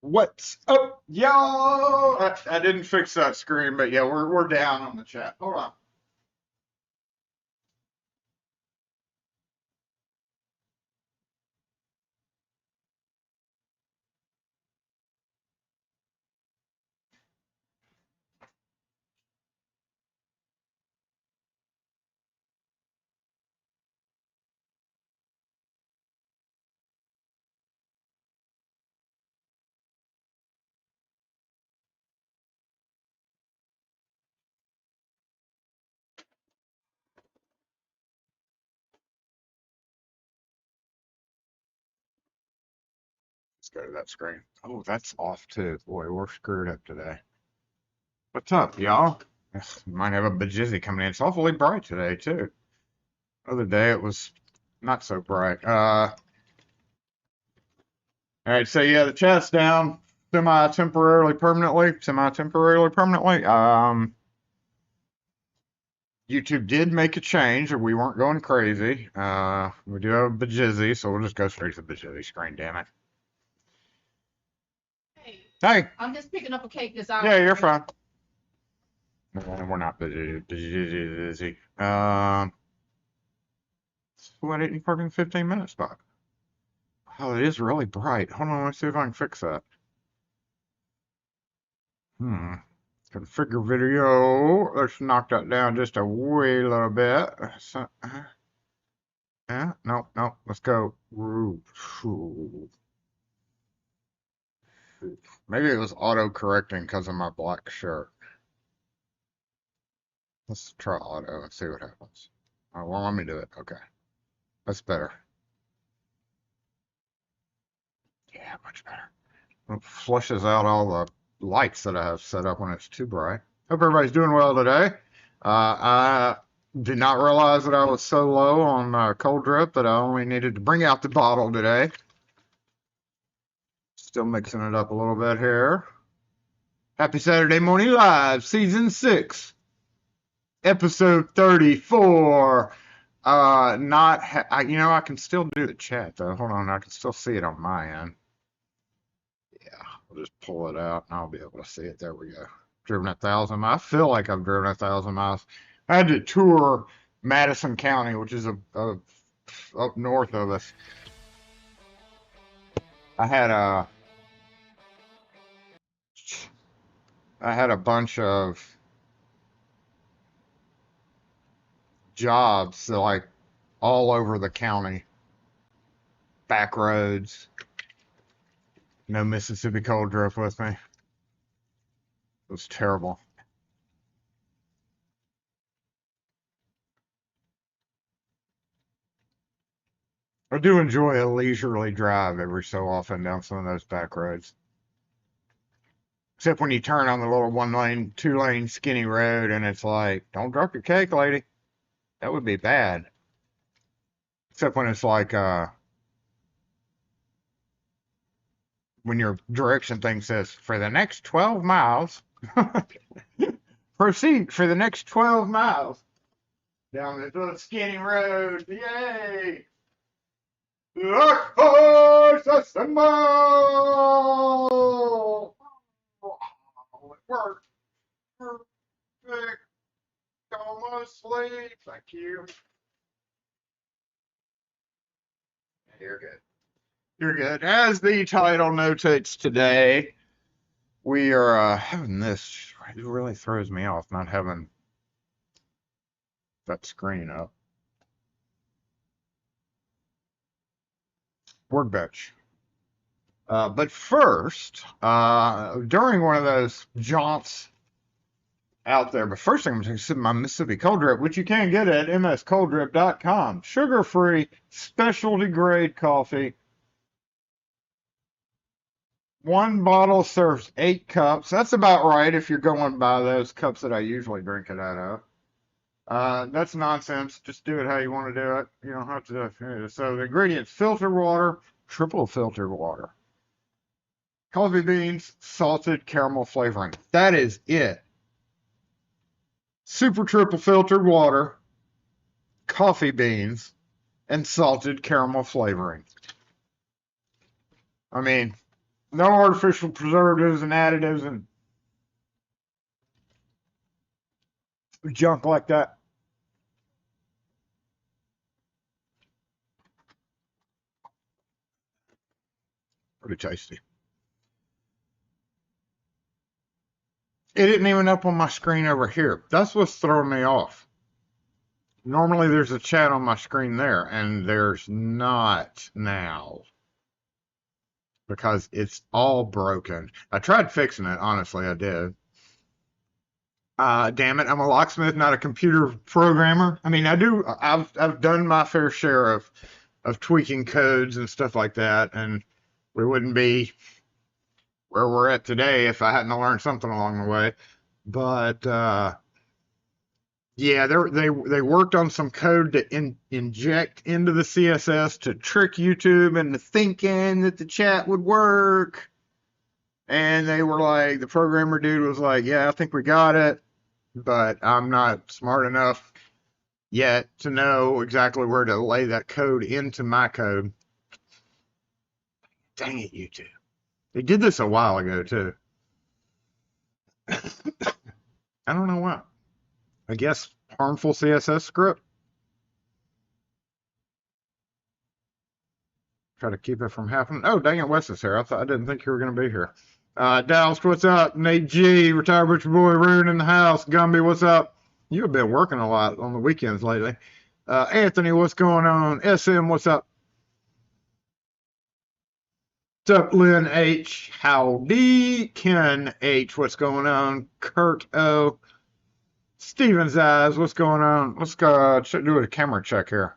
What's up, y'all? I didn't fix that screen, but yeah, we're down on the chat. Hold on. Let's go to that screen. Oh, that's off too. Boy, we're screwed up today. What's up, y'all? Might have a bajizzy coming in. It's awfully bright today too. Other day it was not so bright. All right, so yeah, the chat's down semi-temporarily, permanently. YouTube did make a change, or we weren't going crazy. We do have a bajizzy, so we'll just go straight to the bajizzy screen, damn it. Hey, I'm just picking up a cake this yeah, you're fine. We're not busy. Why didn't you park in 15 minutes spot? Oh, it is really bright. Hold on, let's see if I can fix that. Configure video. Let's knock that down just a wee little bit. No. Let's go. Maybe it was auto-correcting because of my black shirt. Let's try auto and see what happens. Oh, well, let me do it. Okay. That's better. Yeah, much better. It flushes out all the lights that I have set up when it's too bright. Hope everybody's doing well today. I did not realize that I was so low on cold drip that I only needed to bring out the bottle today. Still mixing it up a little bit here. Happy Saturday Morning Live, Season 6, Episode 34. I can still do the chat, though. Hold on, I can still see it on my end. Yeah, I'll just pull it out, and I'll be able to see it. There we go. Driven 1,000 miles. I feel like I've driven 1,000 miles. I had to tour Madison County, which is up north of us. I had a bunch of jobs that, like, all over the county. Back roads. No Mississippi cold drip with me. It was terrible. I do enjoy a leisurely drive every so often down some of those back roads. Except when you turn on the little 1-lane, 2-lane skinny road and it's like, don't drop your cake, lady. That would be bad. Except when it's like, when your direction thing says, for the next 12 miles, proceed for the next 12 miles down this little skinny road. Yay! Look for assemble! Oh, it worked. Perfect. Almost sleep. Thank you. You're good. You're good. As the title notates today, we are having this. It really throws me off not having that screen up. Workbench. But first, during one of those jaunts out there, but first I'm going to sip my Mississippi cold drip, which you can get at mscolddrip.com. Sugar-free, specialty grade coffee. One bottle serves 8 cups. That's about right if you're going by those cups that I usually drink it out of. That's nonsense. Just do it how you want to do it. You don't have to do it. So the ingredients: filtered water, triple filtered water, coffee beans, salted caramel flavoring. That is it. Super triple filtered water, coffee beans, and salted caramel flavoring. I mean, No artificial preservatives and additives and junk like that. Pretty tasty. It isn't even up on my screen over here. That's what's throwing me off. Normally there's a chat on my screen there, and there's not now. Because it's all broken. I tried fixing it, honestly, I did. Damn it, I'm a locksmith, not a computer programmer. I mean, I've done my fair share of tweaking codes and stuff like that, and we wouldn't be where we're at today if I hadn't learned something along the way. But yeah, they worked on some code to inject into the CSS to trick YouTube into thinking that the chat would work. And they were like, the programmer dude was like, yeah, I think we got it, but I'm not smart enough yet to know exactly where to lay that code into my code. Dang it, YouTube. They did this a while ago, too. I don't know why. I guess harmful CSS script. Try to keep it from happening. Oh, dang it, Wes is here. I didn't think you were going to be here. Dallas, what's up? Nate G, retired butcher boy, Rune in the house. Gumby, what's up? You have been working a lot on the weekends lately. Anthony, what's going on? SM, what's up? What's up, Lynn H? Howdy. Ken H, what's going on? Kurt O. Steven's Eyes, what's going on? Let's go do a camera check here.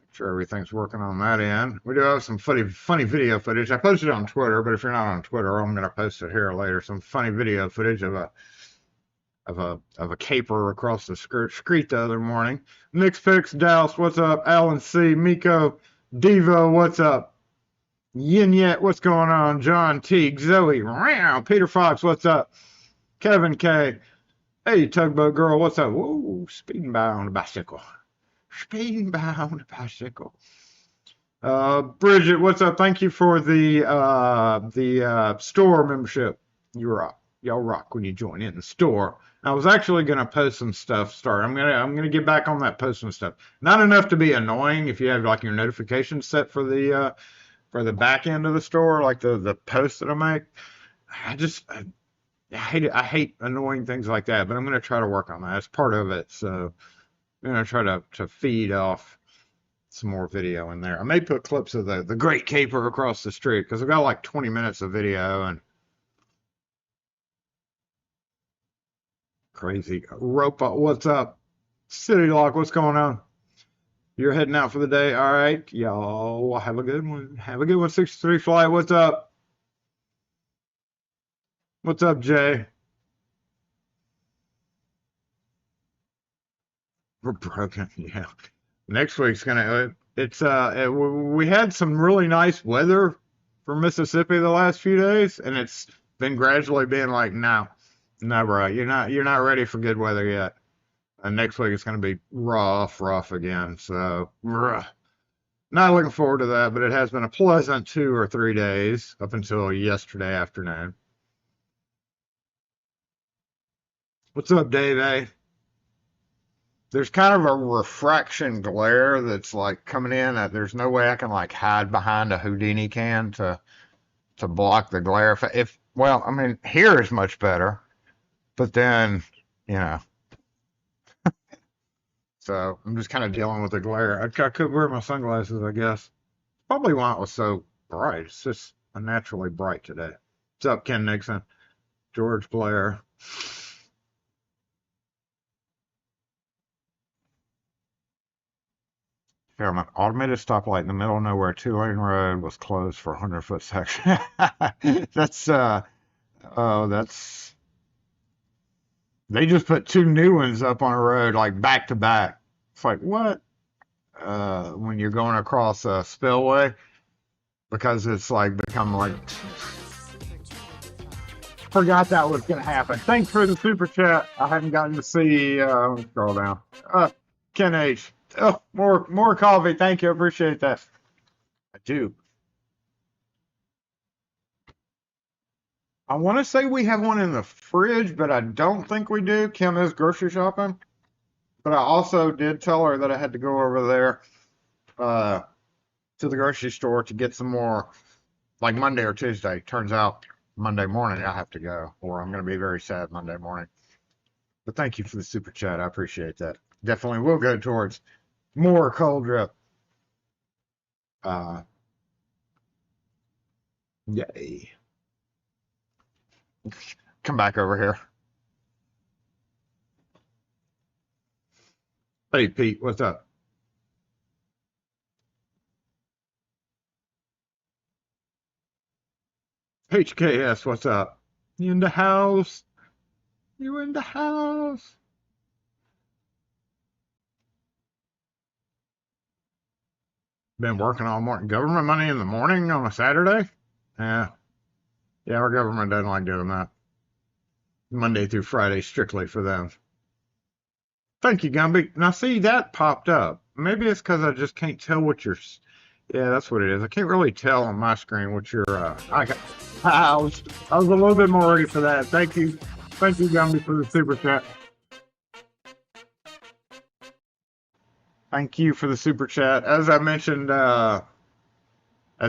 Make sure everything's working on that end. We do have some funny video footage. I posted it on Twitter, but if you're not on Twitter, I'm going to post it here later. Some funny video footage of a caper across the street the other morning. Nick's Fix, Dallas, what's up? Alan C, Miko, Devo, what's up? Yin Yet, what's going on? John Teague, Zoe, Peter Fox, what's up? Kevin K, hey, Tugboat Girl, what's up? Whoa, speeding by on a bicycle. Speeding by on a bicycle. Bridget, what's up? Thank you for the store membership. You rock. Y'all rock when you join in the store. I was actually gonna post some stuff. I'm gonna get back on that posting stuff. Not enough to be annoying if you have like your notifications set for the back end of the store, like the posts that I make. I hate it. I hate annoying things like that, but I'm gonna try to work on that. It's part of it. So I'm gonna try to feed off some more video in there. I may put clips of the great caper across the street because I've got like 20 minutes of video and crazy. Rope, what's up? City Lock, what's going on? You're heading out for the day. All right, y'all. Have a good one. Have a good one. 63 Fly, what's up? What's up, Jay? We're broken, yeah. Next week's we had some really nice weather for Mississippi the last few days, and it's been gradually being like, no, bro, you're not ready for good weather yet. And next week it's going to be rough again. So, not looking forward to that, but it has been a pleasant 2 or 3 days up until yesterday afternoon. What's up, Dave A? There's kind of a refraction glare that's like coming in. There's no way I can like hide behind a Houdini can to block the glare. Well, I mean, here is much better, but then, you know. So I'm just kind of dealing with the glare. I could wear my sunglasses, I guess. Probably why it was so bright. It's just unnaturally bright today. What's up, Ken Nixon? George Blair. Fairmont, automated stoplight in the middle of nowhere, 2-lane road was closed for a 100-foot section. They just put 2 new ones up on a road, like back to back. It's like, what? When you're going across a spillway, because it's like become like, forgot that was going to happen. Thanks for the super chat. I haven't gotten to see, let's scroll down. Ken H. Oh, more coffee. Thank you. I appreciate that. I do. I want to say we have one in the fridge, but I don't think we do. Kim is grocery shopping. But I also did tell her that I had to go over there to the grocery store to get some more, like Monday or Tuesday. Turns out Monday morning I have to go, or I'm going to be very sad Monday morning. But thank you for the super chat. I appreciate that. Definitely will go towards more cold drip. Yay. Come back over here. Hey, Pete, what's up? HKS, what's up? You in the house? You in the house? Been working all morning. Government money in the morning on a Saturday? Yeah. Yeah, our government doesn't like doing that. Monday through Friday, strictly for them. Thank you, Gumby. Now, see, that popped up. Maybe it's because I just can't tell what you're. Yeah, that's what it is. I can't really tell on my screen what you're. I was a little bit more ready for that. Thank you, Gumby, for the super chat. Thank you for the super chat. As I mentioned, as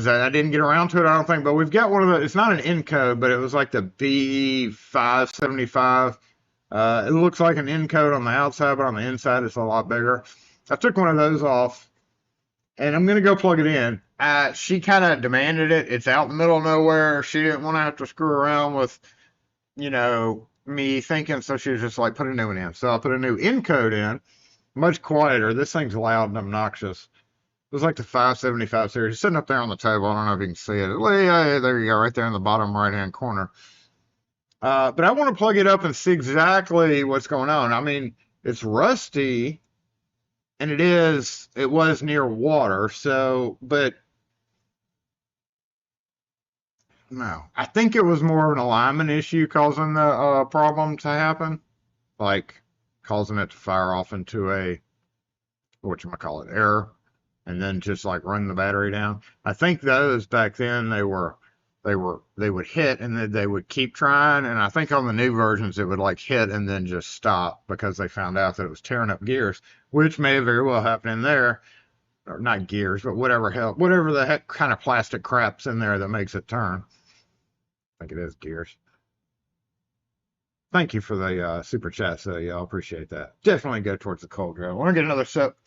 I didn't get around to it, I don't think, but we've got one of the. It's not an encode, but it was like the B575. It looks like an encode on the outside, but on the inside, it's a lot bigger. I took one of those off, and I'm going to go plug it in. She kind of demanded it. It's out in the middle of nowhere. She didn't want to have to screw around with, me thinking, so she was just like, put a new one in. So I put a new encode in, much quieter. This thing's loud and obnoxious. It was like the 575 series. It's sitting up there on the table. I don't know if you can see it. Yeah, there you go, right there in the bottom right-hand corner. But I want to plug it up and see exactly what's going on. I mean, it's rusty, and it was near water, so, but no. I think it was more of an alignment issue causing the problem to happen, like causing it to fire off into a, whatchamacallit, error, and then just like run the battery down. I think those back then they would hit and then they would keep trying, and I think on the new versions it would like hit and then just stop because they found out that it was tearing up gears, which may have very well happened in there, or not gears, but whatever the heck kind of plastic crap's in there that makes it turn. I think it is gears. Thank you for the super chat, so yeah, I appreciate that. Definitely go towards the cold draw. I want to get another sip.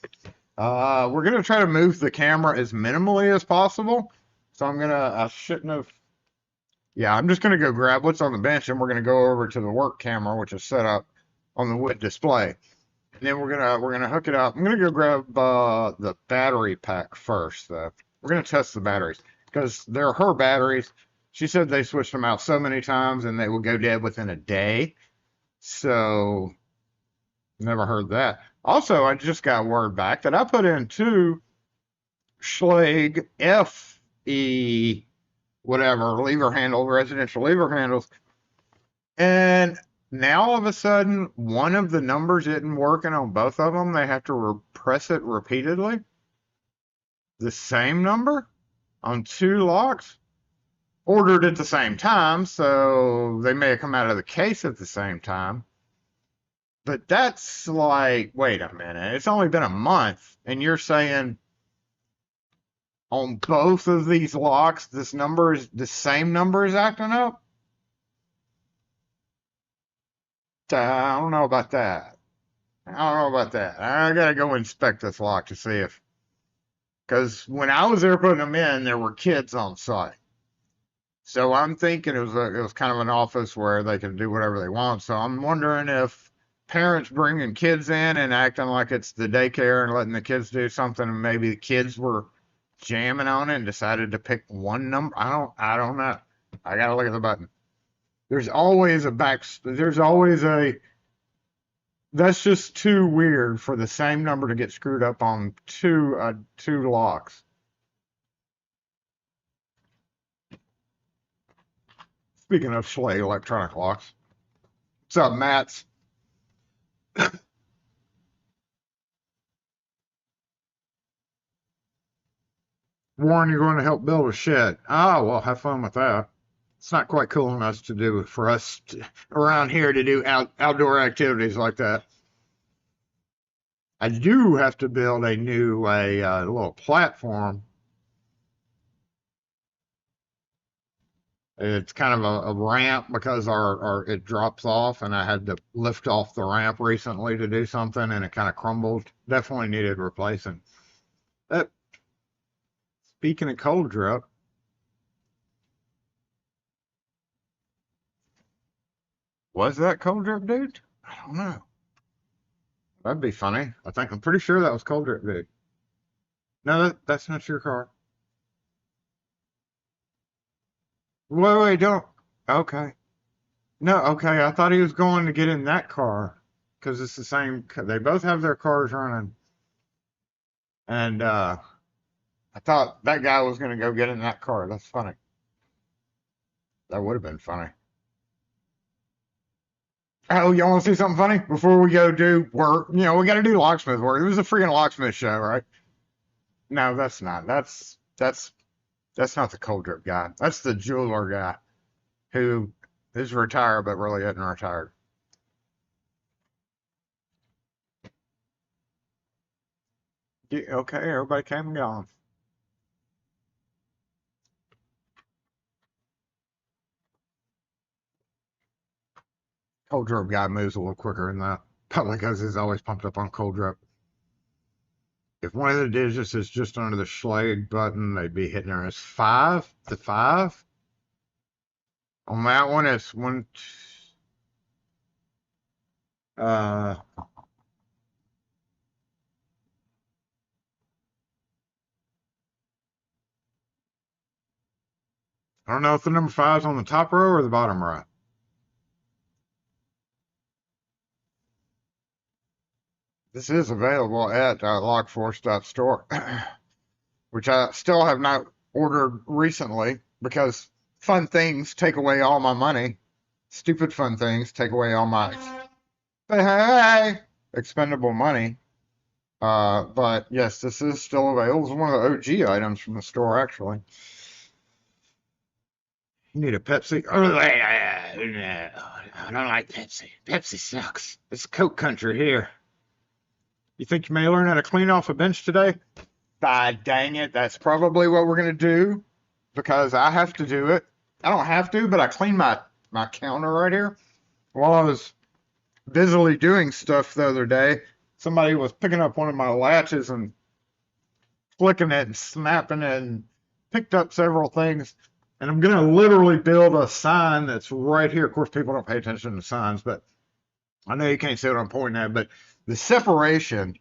We're gonna try to move the camera as minimally as possible. So I shouldn't have. Yeah, I'm just gonna go grab what's on the bench, and we're gonna go over to the work camera, which is set up on the wood display. And then we're gonna hook it up. I'm gonna go grab the battery pack first, though. We're gonna test the batteries because they're her batteries. She said they switched them out so many times and they will go dead within a day. So never heard that. Also, I just got word back that I put in two Schlage FE whatever lever handle, residential lever handles, and now all of a sudden one of the numbers isn't working on both of them. They have to press it repeatedly. The same number on two locks, ordered at the same time, so they may have come out of the case at the same time. But that's like, wait a minute, it's only been a month, and you're saying on both of these locks, the same number is acting up? I don't know about that. I don't know about that. I gotta go inspect this lock to see if, because when I was there putting them in, there were kids on site. So I'm thinking it was kind of an office where they can do whatever they want. So I'm wondering if parents bringing kids in and acting like it's the daycare and letting the kids do something, and maybe the kids were jamming on it and decided to pick one number. I don't know. I gotta look at the button. There's always that's just too weird for the same number to get screwed up on two locks. Speaking of Schlage electronic locks, what's up, Mats? Warren, you're going to help build a shed. Ah, well, have fun with that. It's not quite cool enough to do for us around here to do outdoor activities like that. I do have to build a new little platform. It's kind of a ramp because our it drops off, and I had to lift off the ramp recently to do something, and it kind of crumbled. Definitely needed replacing. But speaking of cold drip, was that cold drip dude? I don't know. That'd be funny. I'm pretty sure that was cold drip dude. No, that's not your car. Wait, don't. Okay. No, okay. I thought he was going to get in that car because it's the same. They both have their cars running, and I thought that guy was going to go get in that car. That's funny. That would have been funny. Oh, you want to see something funny before we go do work? You know, we got to do locksmith work. It was a freaking locksmith show, right? No, that's not. That's not the cold drip guy. That's the jeweler guy who is retired but really isn't retired. Okay, everybody came and gone. Cold drip guy moves a little quicker than that. Probably because he's always pumped up on cold drip. If one of the digits is just under the Schlage button, they'd be hitting her as 5 to 5. On that one, it's one. Uh, I don't know if the number 5 is on the top row or the bottom row. This is available at lockforce.store, which I still have not ordered recently because fun things take away all my money. Stupid fun things take away all my hey, expendable money. But yes, this is still available. It's one of the OG items from the store, actually. You need a Pepsi? I don't like Pepsi. Pepsi sucks. It's Coke country here. You think you may learn how to clean off a bench today? Ah, dang it. That's probably what we're going to do because I have to do it. I don't have to, but I cleaned my counter right here while I was busily doing stuff the other day. Somebody was picking up one of my latches and flicking it and snapping it and picked up several things. And I'm going to literally build a sign that's right here. Of course, people don't pay attention to signs, but I know you can't see what I'm pointing at. But the separation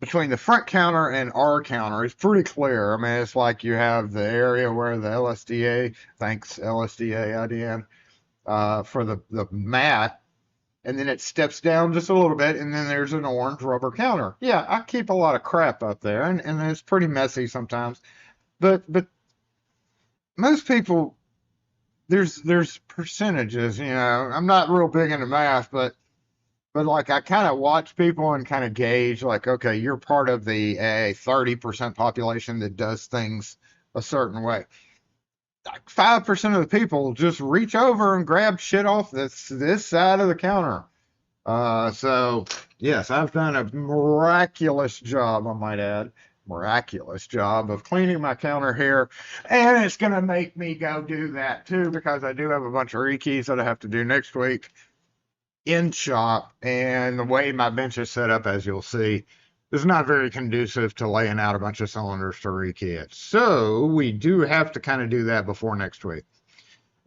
between the front counter and our counter is pretty clear. I mean, it's like you have the area where the LSDA, thanks LSDA IDN, for the mat, and then it steps down just a little bit, and then there's an orange rubber counter. Yeah, I keep a lot of crap up there, and it's pretty messy sometimes. But most people, there's percentages, you know. I'm not real big into math, but like I kind of watch people and kind of gauge like, okay, you're part of the 30% population that does things a certain way. Like 5% of the people just reach over and grab shit off this side of the counter. So yes, I've done a miraculous job, I might add, miraculous job of cleaning my counter here, and it's gonna make me go do that too because I do have a bunch of rekey's that I have to do next week in shop, and the way my bench is set up, as you'll see, is not very conducive to laying out a bunch of cylinders to rekey it. So we do have to kind of do that before next week.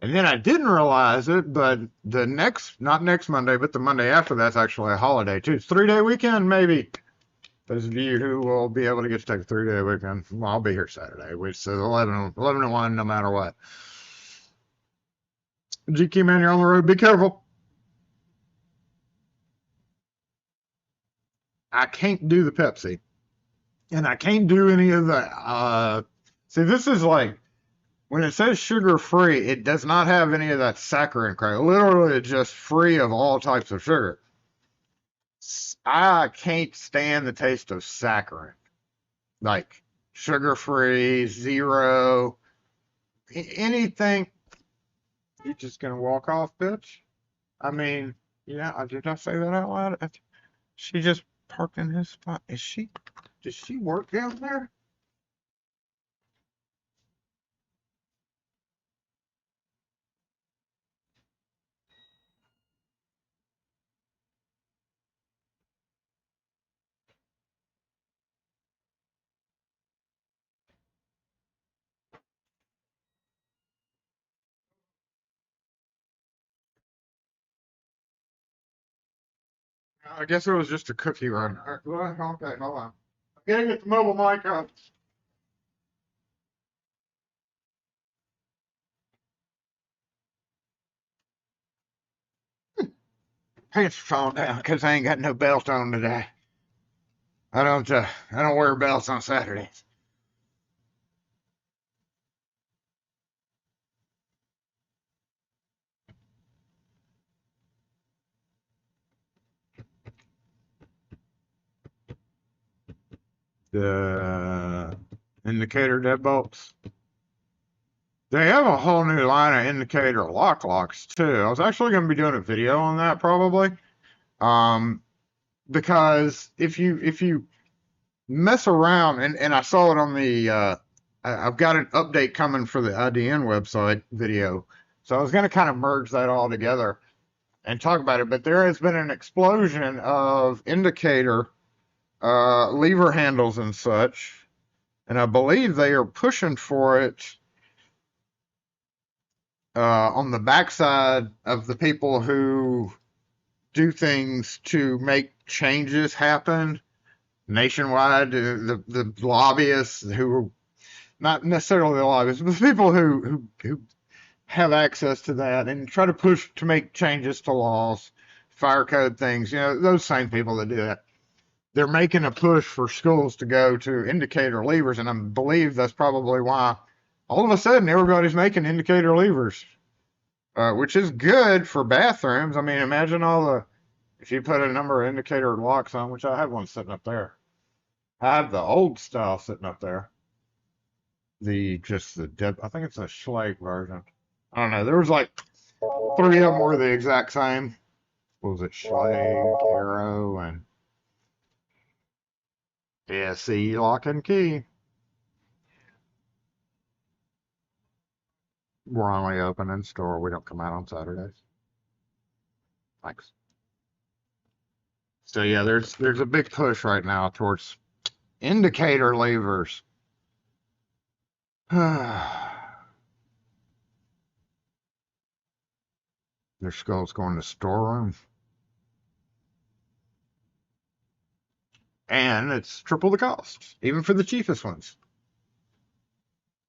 And then I didn't realize it, but not next Monday, but the Monday after that's actually a holiday too. It's 3-day weekend, maybe. Those of you who will be able to get to take a 3-day weekend, well, I'll be here Saturday, which says 11 to 1 no matter what. GQ man, you're on the road. Be careful. I can't do the Pepsi. And I can't do any of the, see, this is like, when it says sugar free, it does not have any of that saccharin crap. Literally, it's just free of all types of sugar. I can't stand the taste of saccharin. Like, sugar-free, zero, anything. You just gonna walk off, bitch? I mean, yeah, did I say that out loud? She just parked in his spot. Does she work down there? I guess it was just a cookie run. All right, well, okay, hold on. I'm gonna get the mobile mic up. Pants falling down because I ain't got no belt on today. I don't wear belts on Saturdays. The indicator deadbolts. They have a whole new line of indicator locks too. I was actually going to be doing a video on that probably, because if you mess around and I saw it on the I've got an update coming for the IDN website video, so I was going to kind of merge that all together and talk about it. But there has been an explosion of indicator lever handles and such, and I believe they are pushing for it on the backside of the people who do things to make changes happen nationwide. The lobbyists who, not necessarily the lobbyists, but the people who have access to that and try to push to make changes to laws, fire code things. You know, those same people that do that. They're making a push for schools to go to indicator levers, and I believe that's probably why all of a sudden everybody's making indicator levers, which is good for bathrooms. I mean, imagine if you put a number of indicator locks on, which I have one sitting up there. I have the old style sitting up there. I think it's a Schlage version. I don't know. There was like three of them were the exact same. What was it? Schlage, Arrow, and SE lock and key. We're only open in store. We don't come out on Saturdays. Thanks. So yeah, there's a big push right now towards indicator levers. Their skull's going to storeroom. And it's triple the cost, even for the cheapest ones.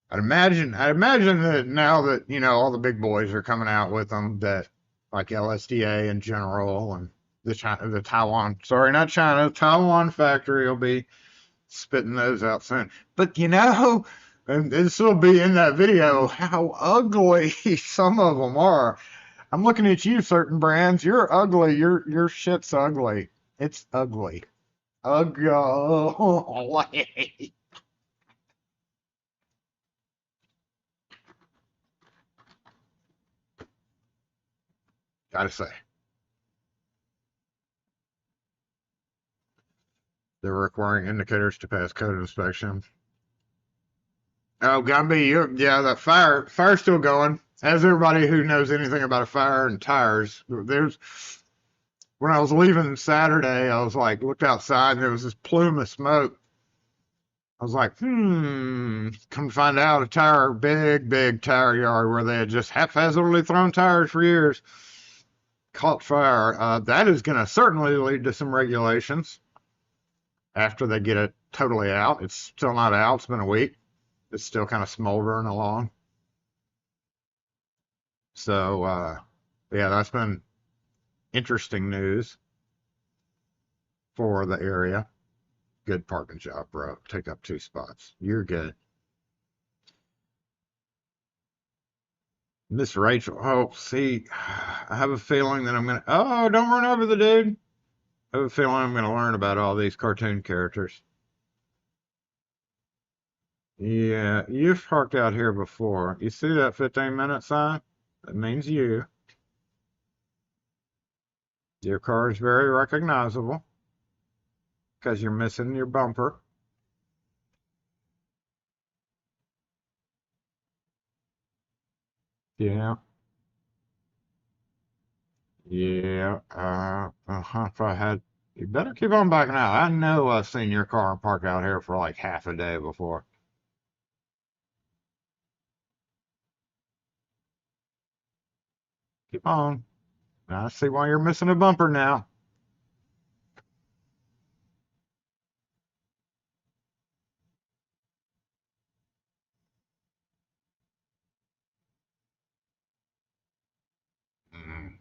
I'd imagine that now that, you know, all the big boys are coming out with them, that like LSDA in general and the Taiwan, sorry, not China, Taiwan factory will be spitting those out soon. But you know, and this will be in that video, how ugly some of them are. I'm looking at you, certain brands. You're ugly. Your shit's ugly. It's ugly. Ugly. Gotta say, they're requiring indicators to pass code inspection. Oh, Gumby, yeah, that fire's still going. As everybody who knows anything about a fire and tires, when I was leaving Saturday, I was like, looked outside and there was this plume of smoke. I was like, come to find out big tire yard where they had just haphazardly thrown tires for years, caught fire. That is going to certainly lead to some regulations after they get it totally out. It's still not out. It's been a week. It's still kind of smoldering along. So, yeah, that's been interesting news for the area. Good parking job, bro. Take up 2 spots. You're good. Miss Rachel. Oh, see, I have a feeling that I'm going to. Oh, don't run over the dude. I have a feeling I'm going to learn about all these cartoon characters. Yeah, you've parked out here before. You see that 15-minute sign? That means you. Your car is very recognizable because you're missing your bumper. Yeah, yeah. If I had, you better keep on backing out. I know I've seen your car parked out here for like half a day before. Keep on. I see why you're missing a bumper now. Mm.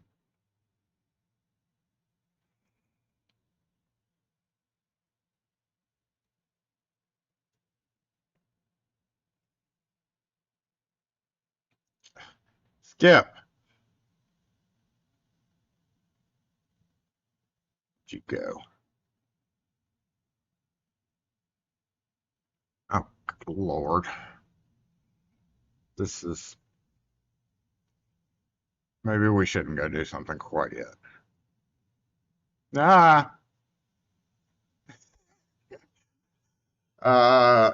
Skip, where'd you go? Oh, good Lord. This is, maybe we shouldn't go do something quite yet. Ah,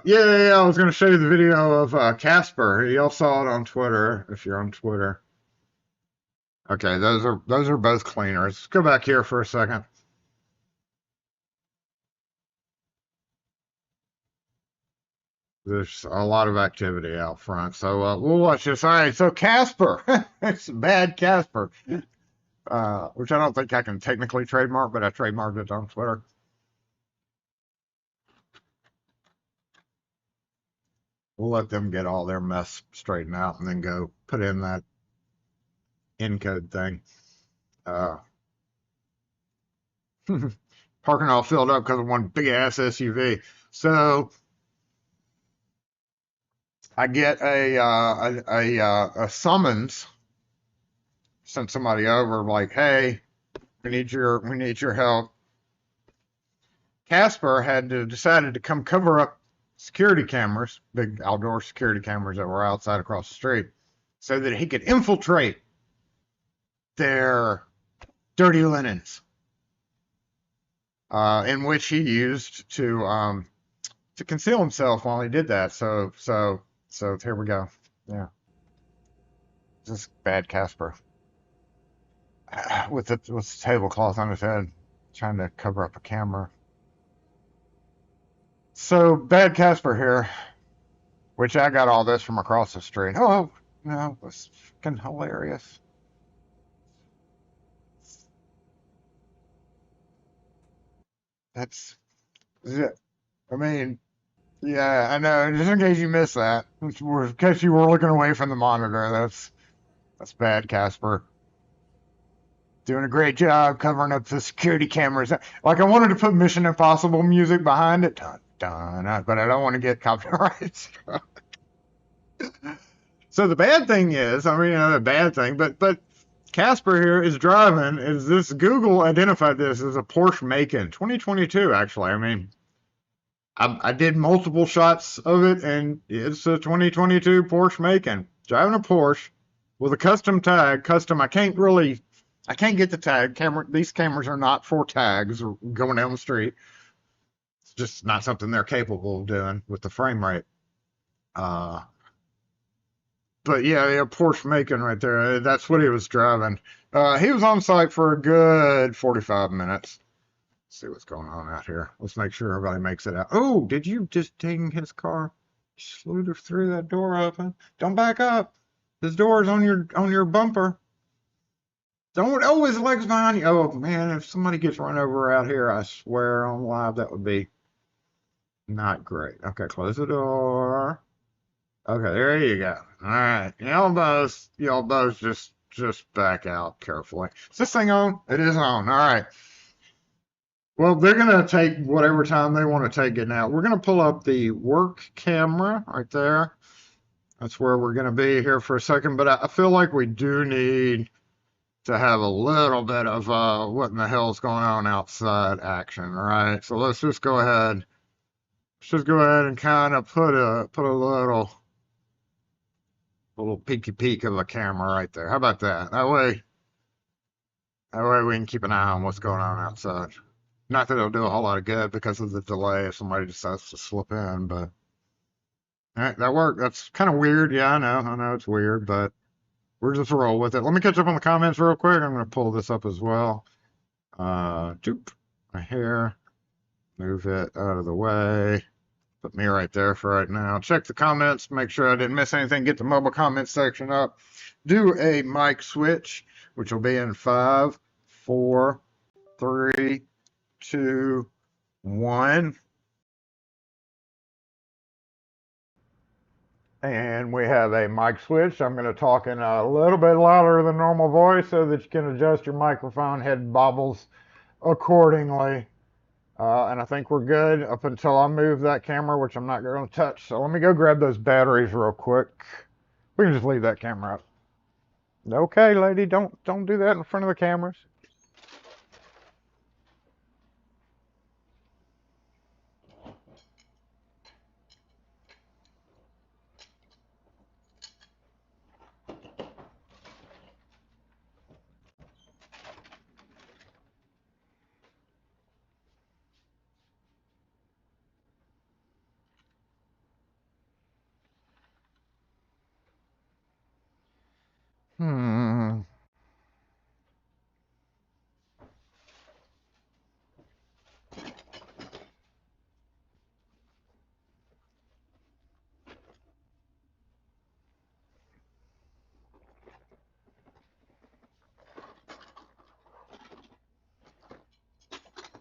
yeah, I was going to show you the video of Casper. Y'all saw it on Twitter, if you're on Twitter. Okay, those are both cleaners. Let's go back here for a second. There's a lot of activity out front, so we'll watch this. All right, so Casper, it's bad Casper, which I don't think I can technically trademark, but I trademarked it on Twitter. We'll let them get all their mess straightened out and then go put in that encode thing. Uh, Parking all filled up because of one big ass SUV. So I get a summons, sent somebody over like, hey, we need your help. Casper had decided to come cover up security cameras, big outdoor security cameras that were outside across the street, so that he could infiltrate their dirty linens, in which he used to conceal himself while he did that. So here we go. Yeah, this bad Casper with the tablecloth on his head, trying to cover up a camera. So bad Casper here, which I got all this from across the street. Oh no, it was fucking hilarious. That's it. I mean, yeah, I know. Just in case you missed that, in case you were looking away from the monitor, that's bad, Casper. Doing a great job covering up the security cameras. Like I wanted to put Mission Impossible music behind it, dun, dun, but I don't want to get copyright struck. So the bad thing is, I mean, the bad thing, but Casper here is driving. Is this Google identified this as a Porsche Macan 2022? Actually, I mean, I did multiple shots of it, and it's a 2022 Porsche Macan. Driving a Porsche with a custom tag. Custom, I can't get the tag. These cameras are not for tags or going down the street. It's just not something they're capable of doing with the frame rate. Uh, but yeah, Porsche Macan right there. That's what he was driving. He was on site for a good 45 minutes. See what's going on out here. Let's make sure everybody makes it out. Oh, did you just ding his car? Slooter through that door open. Don't back up. His door is on your bumper. Don't. Oh, his leg's behind you. Oh man, if somebody gets run over out here, I swear on live that would be not great. Okay, close the door. Okay, there you go. All right, y'all both just back out carefully. Is this thing on? It is on. All right. Well, they're going to take whatever time they want to take it now. We're going to pull up the work camera right there. That's where we're going to be here for a second. But I feel like we do need to have a little bit of what in the hell is going on outside action. All right. So let's just go ahead, let's just go ahead and kind of put a little peeky peek of a camera right there. How about that? That way we can keep an eye on what's going on outside. Not that it'll do a whole lot of good because of the delay if somebody decides to slip in, but all right, that worked. That's kind of weird. Yeah, I know it's weird, but we're just roll with it. Let me catch up on the comments real quick. I'm going to pull this up as well. Doop, right here. Move it out of the way. Put me right there for right now. Check the comments. Make sure I didn't miss anything. Get the mobile comment section up. Do a mic switch, which will be in 5, 4, 3, 2, 1. And we have a mic switch. I'm going to talk in a little bit louder than normal voice so that you can adjust your microphone head bobbles accordingly. And I think we're good up until I move that camera, which I'm not going to touch. So let me go grab those batteries real quick. We can just leave that camera up. Okay, lady, don't do that in front of the cameras.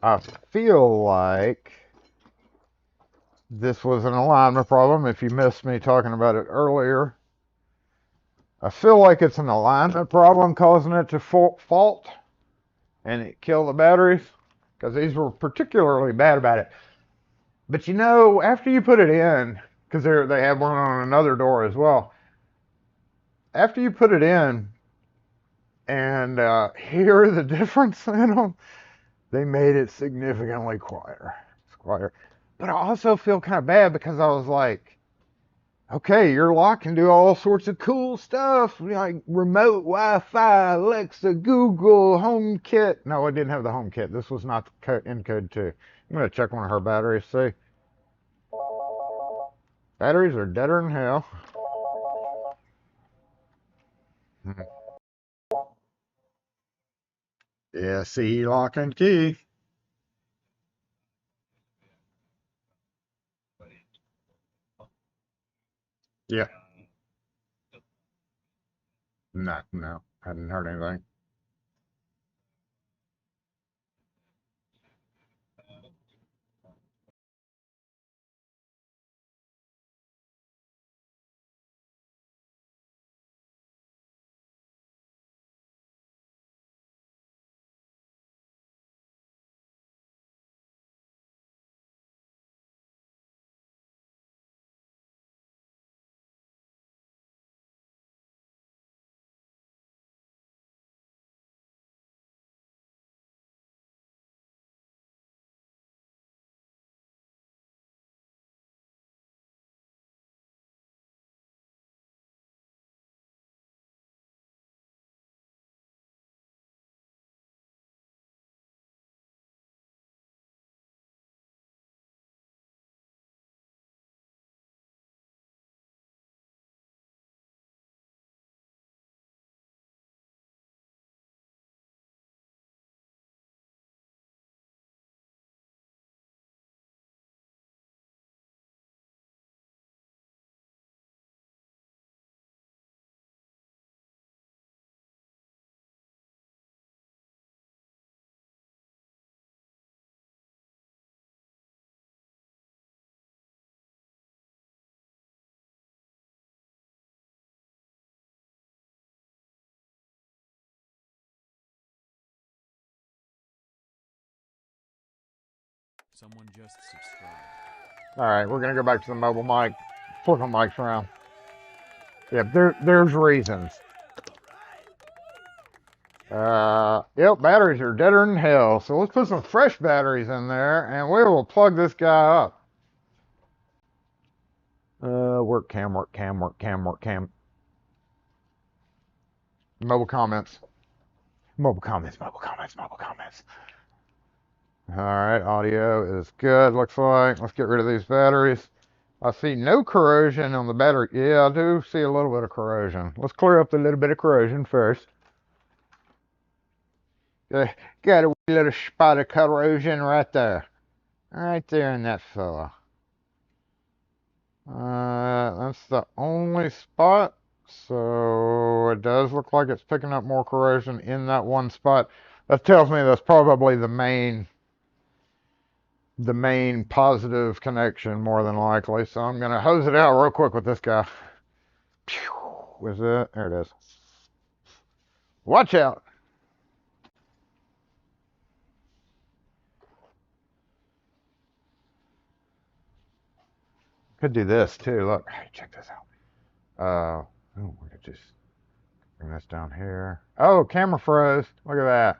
I feel like this was an alignment problem. If you missed me talking about it earlier, I feel like it's an alignment problem causing it to fault and it killed the batteries because these were particularly bad about it. But you know, after you put it in, because they have one on another door as well, after you put it in and hear the difference in them, they made it significantly quieter. It's quieter. But I also feel kind of bad because I was like, okay, your lock can do all sorts of cool stuff, like remote Wi-Fi, Alexa, Google, HomeKit. No, it didn't have the HomeKit. This was not the encode 2. I'm going to check one of her batteries, see. Batteries are deader than hell. Yeah, see, lock and key. Yeah. No, hadn't heard anything. Someone just subscribed. All right, we're going to go back to the mobile mic. Flip the mics around. Yep, there's reasons. Yep, batteries are deader than hell. So let's put some fresh batteries in there and we will plug this guy up. Work cam, work cam, work cam, work cam. Mobile comments. Mobile comments, mobile comments, mobile comments. Alright, audio is good, looks like. Let's get rid of these batteries. I see no corrosion on the battery. Yeah, I do see a little bit of corrosion. Let's clear up the little bit of corrosion first. Got a wee little spot of corrosion right there. Right there in that fella. That's the only spot. So it does look like it's picking up more corrosion in that one spot. That tells me that's probably the main positive connection, more than likely. So I'm gonna hose it out real quick with this guy. Where's it? There it is. Watch out. Could do this too. Look, hey, check this out. Oh, we could just bring this down here. Oh, camera froze. Look at that.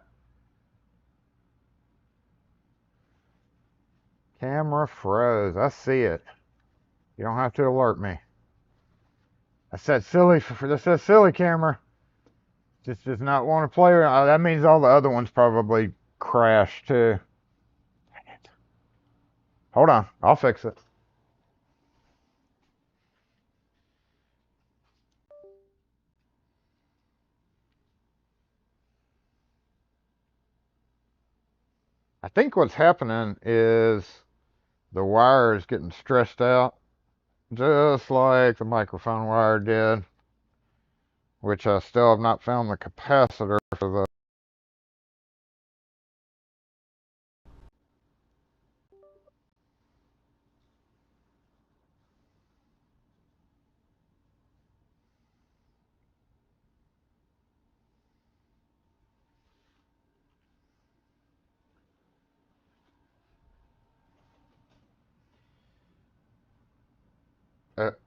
Camera froze. I see it. You don't have to alert me. I said silly. This says silly camera. Just does not want to play. That means all the other ones probably crashed too. Dang it. Hold on. I'll fix it. I think what's happening is the wire is getting stretched out, just like the microphone wire did, which I still have not found the capacitor for the.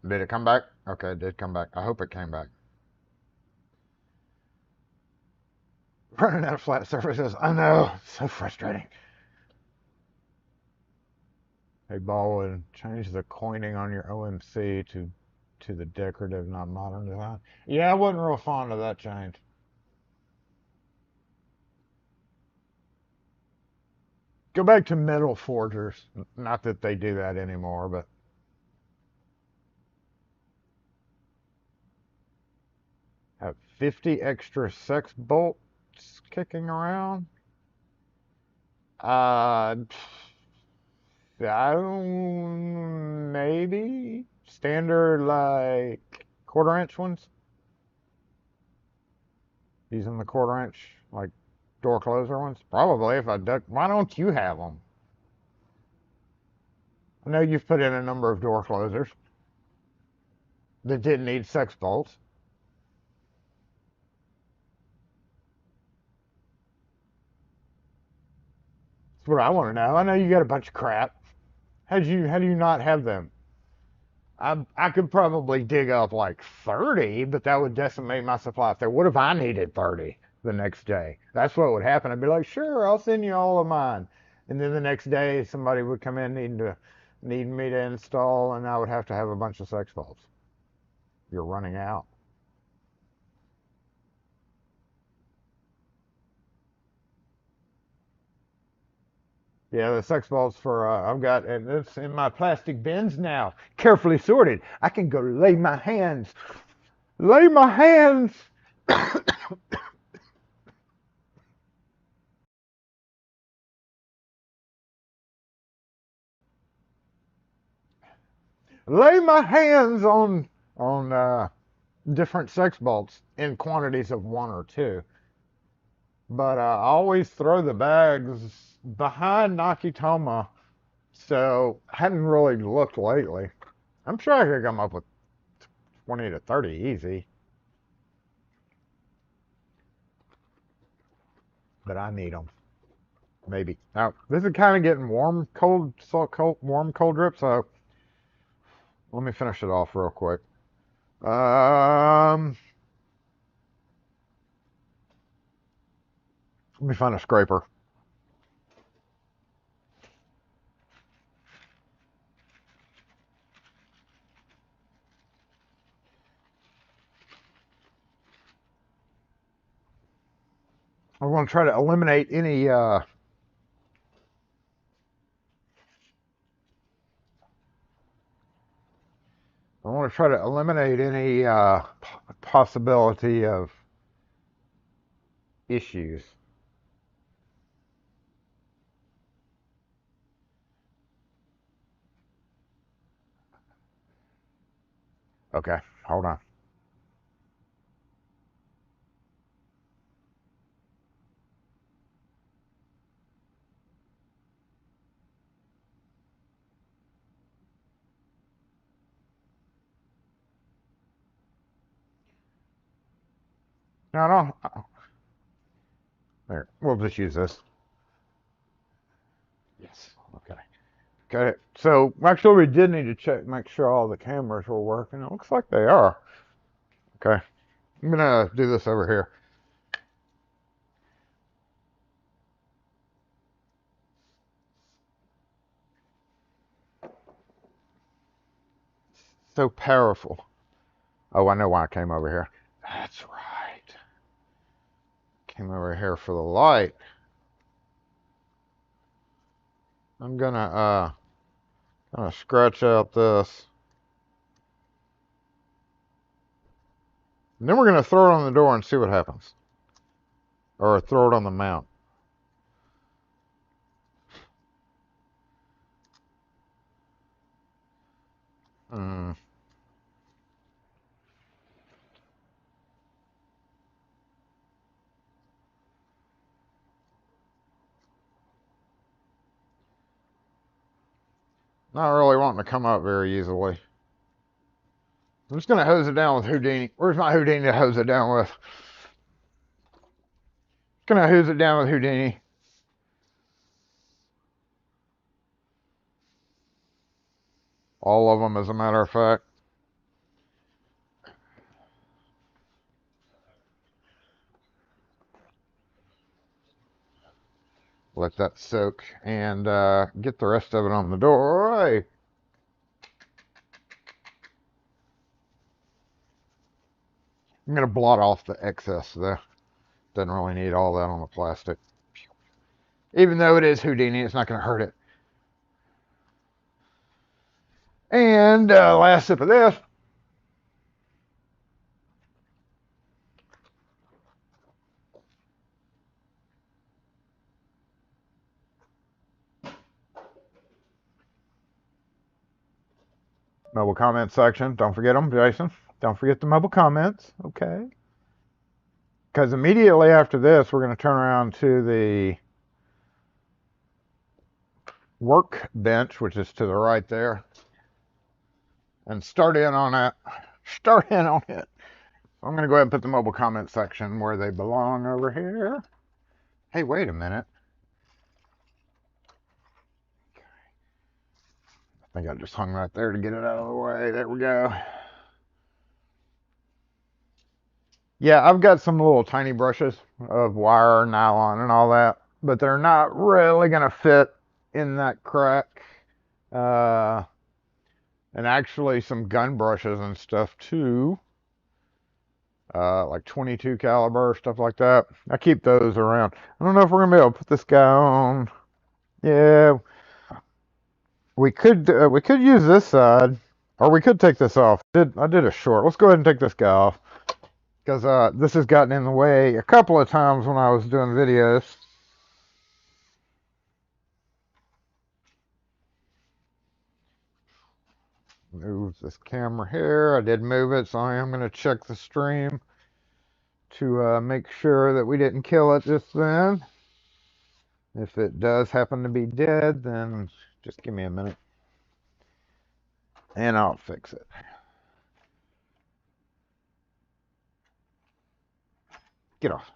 Did it come back? Okay, it did come back. I hope it came back. Running out of flat surfaces. I know. So frustrating. Hey, Baldwin, change the coining on your OMC to the decorative, not modern design. Yeah, I wasn't real fond of that change. Go back to metal forgers. Not that they do that anymore, but have 50 extra sex bolts kicking around. I don't, maybe standard like quarter-inch ones. Using the quarter-inch like door closer ones. Probably if I duck. Why don't you have them? I know you've put in a number of door closers that didn't need sex bolts. That's what I want to know. I know you got a bunch of crap. How do you not have them? I could probably dig up like 30, but that would decimate my supply. If there, what if I needed 30 the next day? That's what would happen. I'd be like, sure, I'll send you all of mine. And then the next day, somebody would come in needing me to install, and I would have to have a bunch of sex bolts. You're running out. Yeah, the sex bolts for I've got, and it's in my plastic bins now, carefully sorted. I can go lay my hands, lay my hands. Lay my hands on different sex bolts in quantities of one or two. But I always throw the bags behind Nakitomi, so I hadn't really looked lately. I'm sure I could come up with 20 to 30 easy. But I need them. Maybe. Now, this is kind of getting warm, cold, warm, cold drip, so let me finish it off real quick. Let me find a scraper. I want to try to eliminate any possibility of issues. Okay, hold on. No, no. There, we'll just use this. Yes. Okay. Okay. So actually, we did need to check, make sure all the cameras were working. It looks like they are. Okay. I'm gonna do this over here. So powerful. Oh, I know why I came over here. That's right. Came over here for the light. I'm gonna scratch out this. And then we're gonna throw it on the door and see what happens. Or throw it on the mount. Hmm. Not really wanting to come up very easily. I'm just gonna hose it down with Houdini. Where's my Houdini to hose it down with? Just gonna hose it down with Houdini. All of them, as a matter of fact. Let that soak and get the rest of it on the door. All right. I'm gonna blot off the excess though. Doesn't really need all that on the plastic. Even though it is Houdini, it's not gonna hurt it. And last sip of this. Mobile comment section. Don't forget them, Jason. Don't forget the mobile comments. Okay. Because immediately after this, we're going to turn around to the workbench, which is to the right there, and start in on it. Start in on it. I'm going to go ahead and put the mobile comment section where they belong over here. Hey, wait a minute. I think I just hung right there to get it out of the way. There we go. Yeah, I've got some little tiny brushes of wire, nylon, and all that, but they're not really going to fit in that crack. And actually some gun brushes and stuff too. Like 22 caliber, stuff like that. I keep those around. I don't know if we're gonna be able to put this guy on. Yeah, we could use this side, or we could take this off. I did a short. Let's go ahead and take this guy off because this has gotten in the way a couple of times when I was doing videos. Move this camera here. I did move it, so I am going to check the stream to make sure that we didn't kill it just then. If it does happen to be dead, then just give me a minute and I'll fix it. Get off.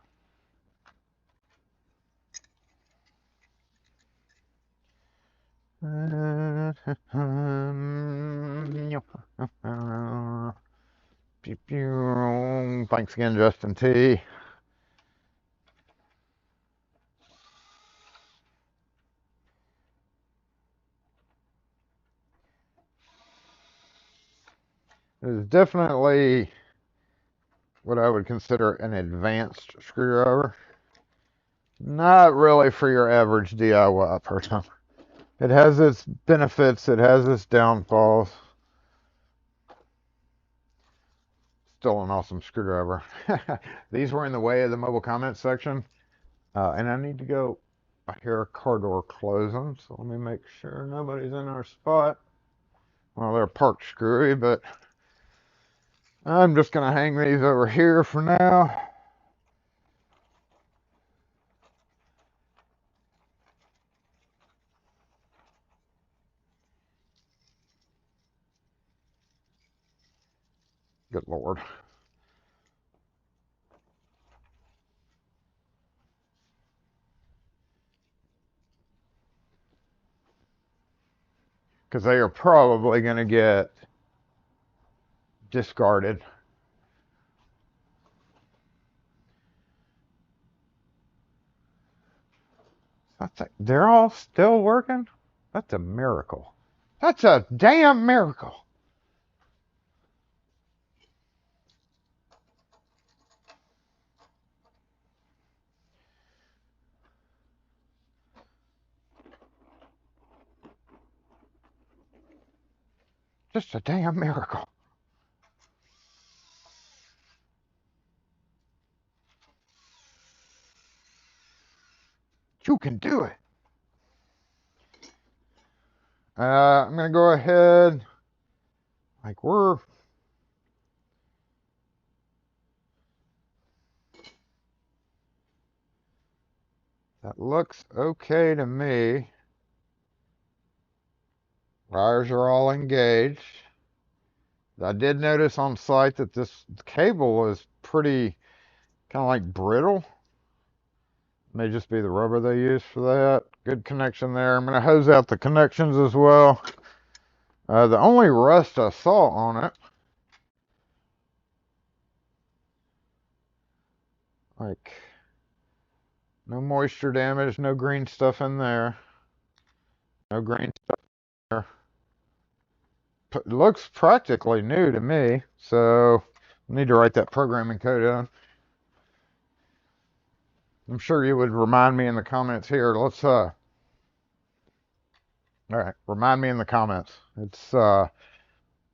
Thanks again, Justin T. It is definitely what I would consider an advanced screwdriver. Not really for your average DIY person. It has its benefits, it has its downfalls. Still an awesome screwdriver. These were in the way of the mobile comments section. And I need to go. I hear a car door closing, so let me make sure nobody's in our spot. Well, they're parked screwy, but I'm just going to hang these over here for now. Good Lord. Because they are probably going to get discarded. They're all still working? That's a miracle. That's a damn miracle. Just a damn miracle. You can do it. I'm going to go ahead. Like that looks okay to me. Wires are all engaged. I did notice on site that this cable was pretty kind of like brittle. May just be the rubber they use for that. Good connection there. I'm going to hose out the connections as well. The only rust I saw on it, like no moisture damage, no green stuff in there. No green stuff there. It looks practically new to me, so I need to write that programming code down. I'm sure you would remind me in the comments here. Let's all right, remind me in the comments. It's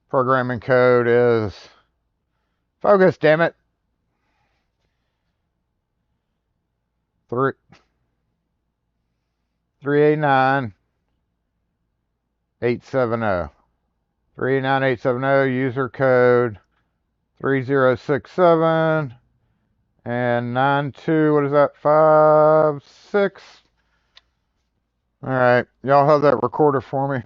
programming code is focus, damn it. 389 870. 389 870, user code 3067 and 92, what is that? 56. All right, y'all have that recorder for me.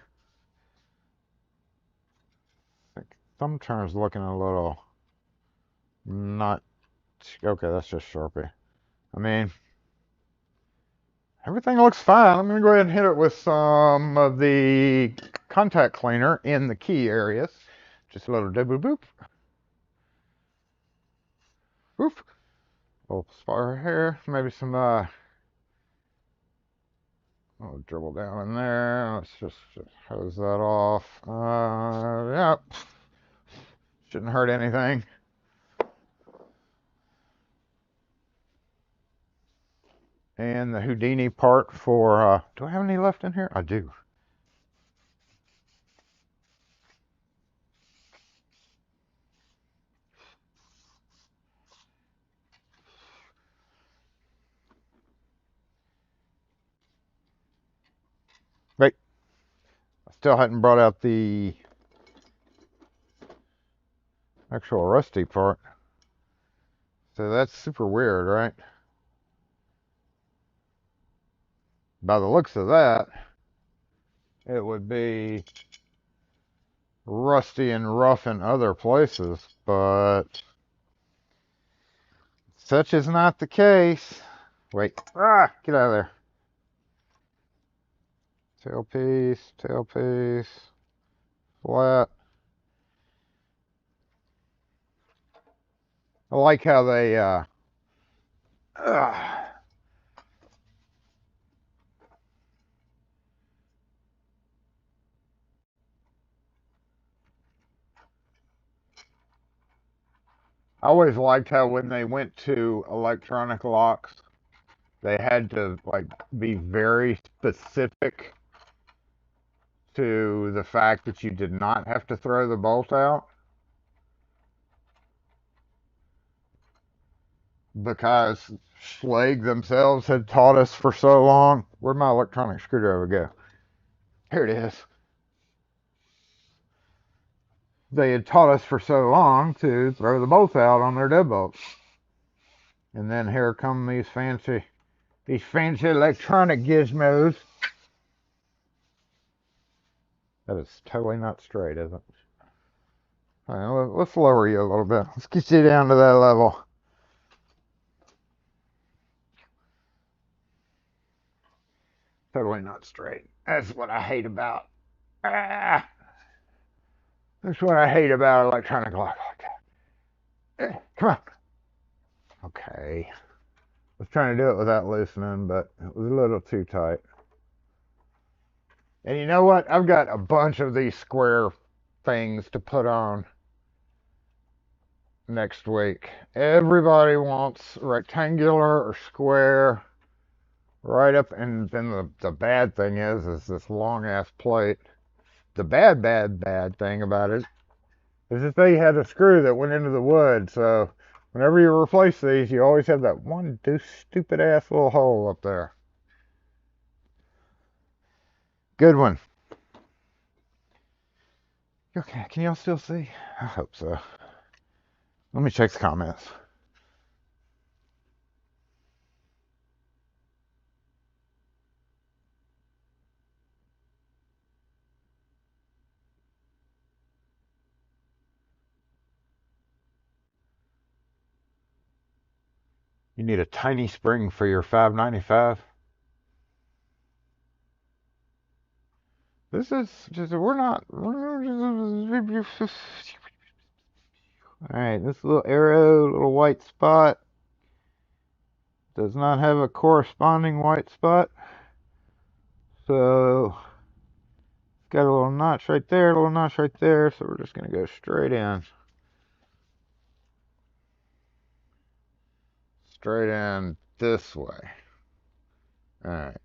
Thumb turn's looking a little not okay. That's just Sharpie. I mean, everything looks fine. I'm gonna go ahead and hit it with some of the contact cleaner in the key areas. Just a little boop boop. Boop. A little spot here. Maybe some I'll dribble down in there. Let's just hose that off. Yeah. Shouldn't hurt anything. And the Houdini part for, do I have any left in here? I do. Wait. I still hadn't brought out the actual rusty part. So that's super weird, right? By the looks of that, it would be rusty and rough in other places, but such is not the case. Wait, get out of there. Tailpiece, flat. I like how they, I always liked how when they went to electronic locks, They had to like be very specific to the fact that you did not have to throw the bolt out, because Schlage themselves had taught us for so long. Where'd my electronic screwdriver go? Here it is. They had taught us for so long to throw the bolts out on their deadbolts. And then here come these fancy electronic gizmos. That is totally not straight, is it? All right, let's lower you a little bit. Let's get you down to that level. Totally not straight. That's what I hate about. That's what I hate about electronic lock. Come on. Okay. I was trying to do it without loosening, but it was a little too tight. And you know what? I've got a bunch of these square things to put on next week. Everybody wants rectangular or square right up, and then the bad thing is this long ass plate. The bad thing about it is that they had a screw that went into the wood, so whenever you replace these, you always have that one stupid ass little hole up there. Good one. Okay, can y'all still see? I hope so. Let me check the comments. You need a tiny spring for your 595. This is just, we're not. Alright, this little arrow, little white spot, does not have a corresponding white spot. So, it's got a little notch right there, a little notch right there, so we're just going to go straight in. Straight in this way. Alright.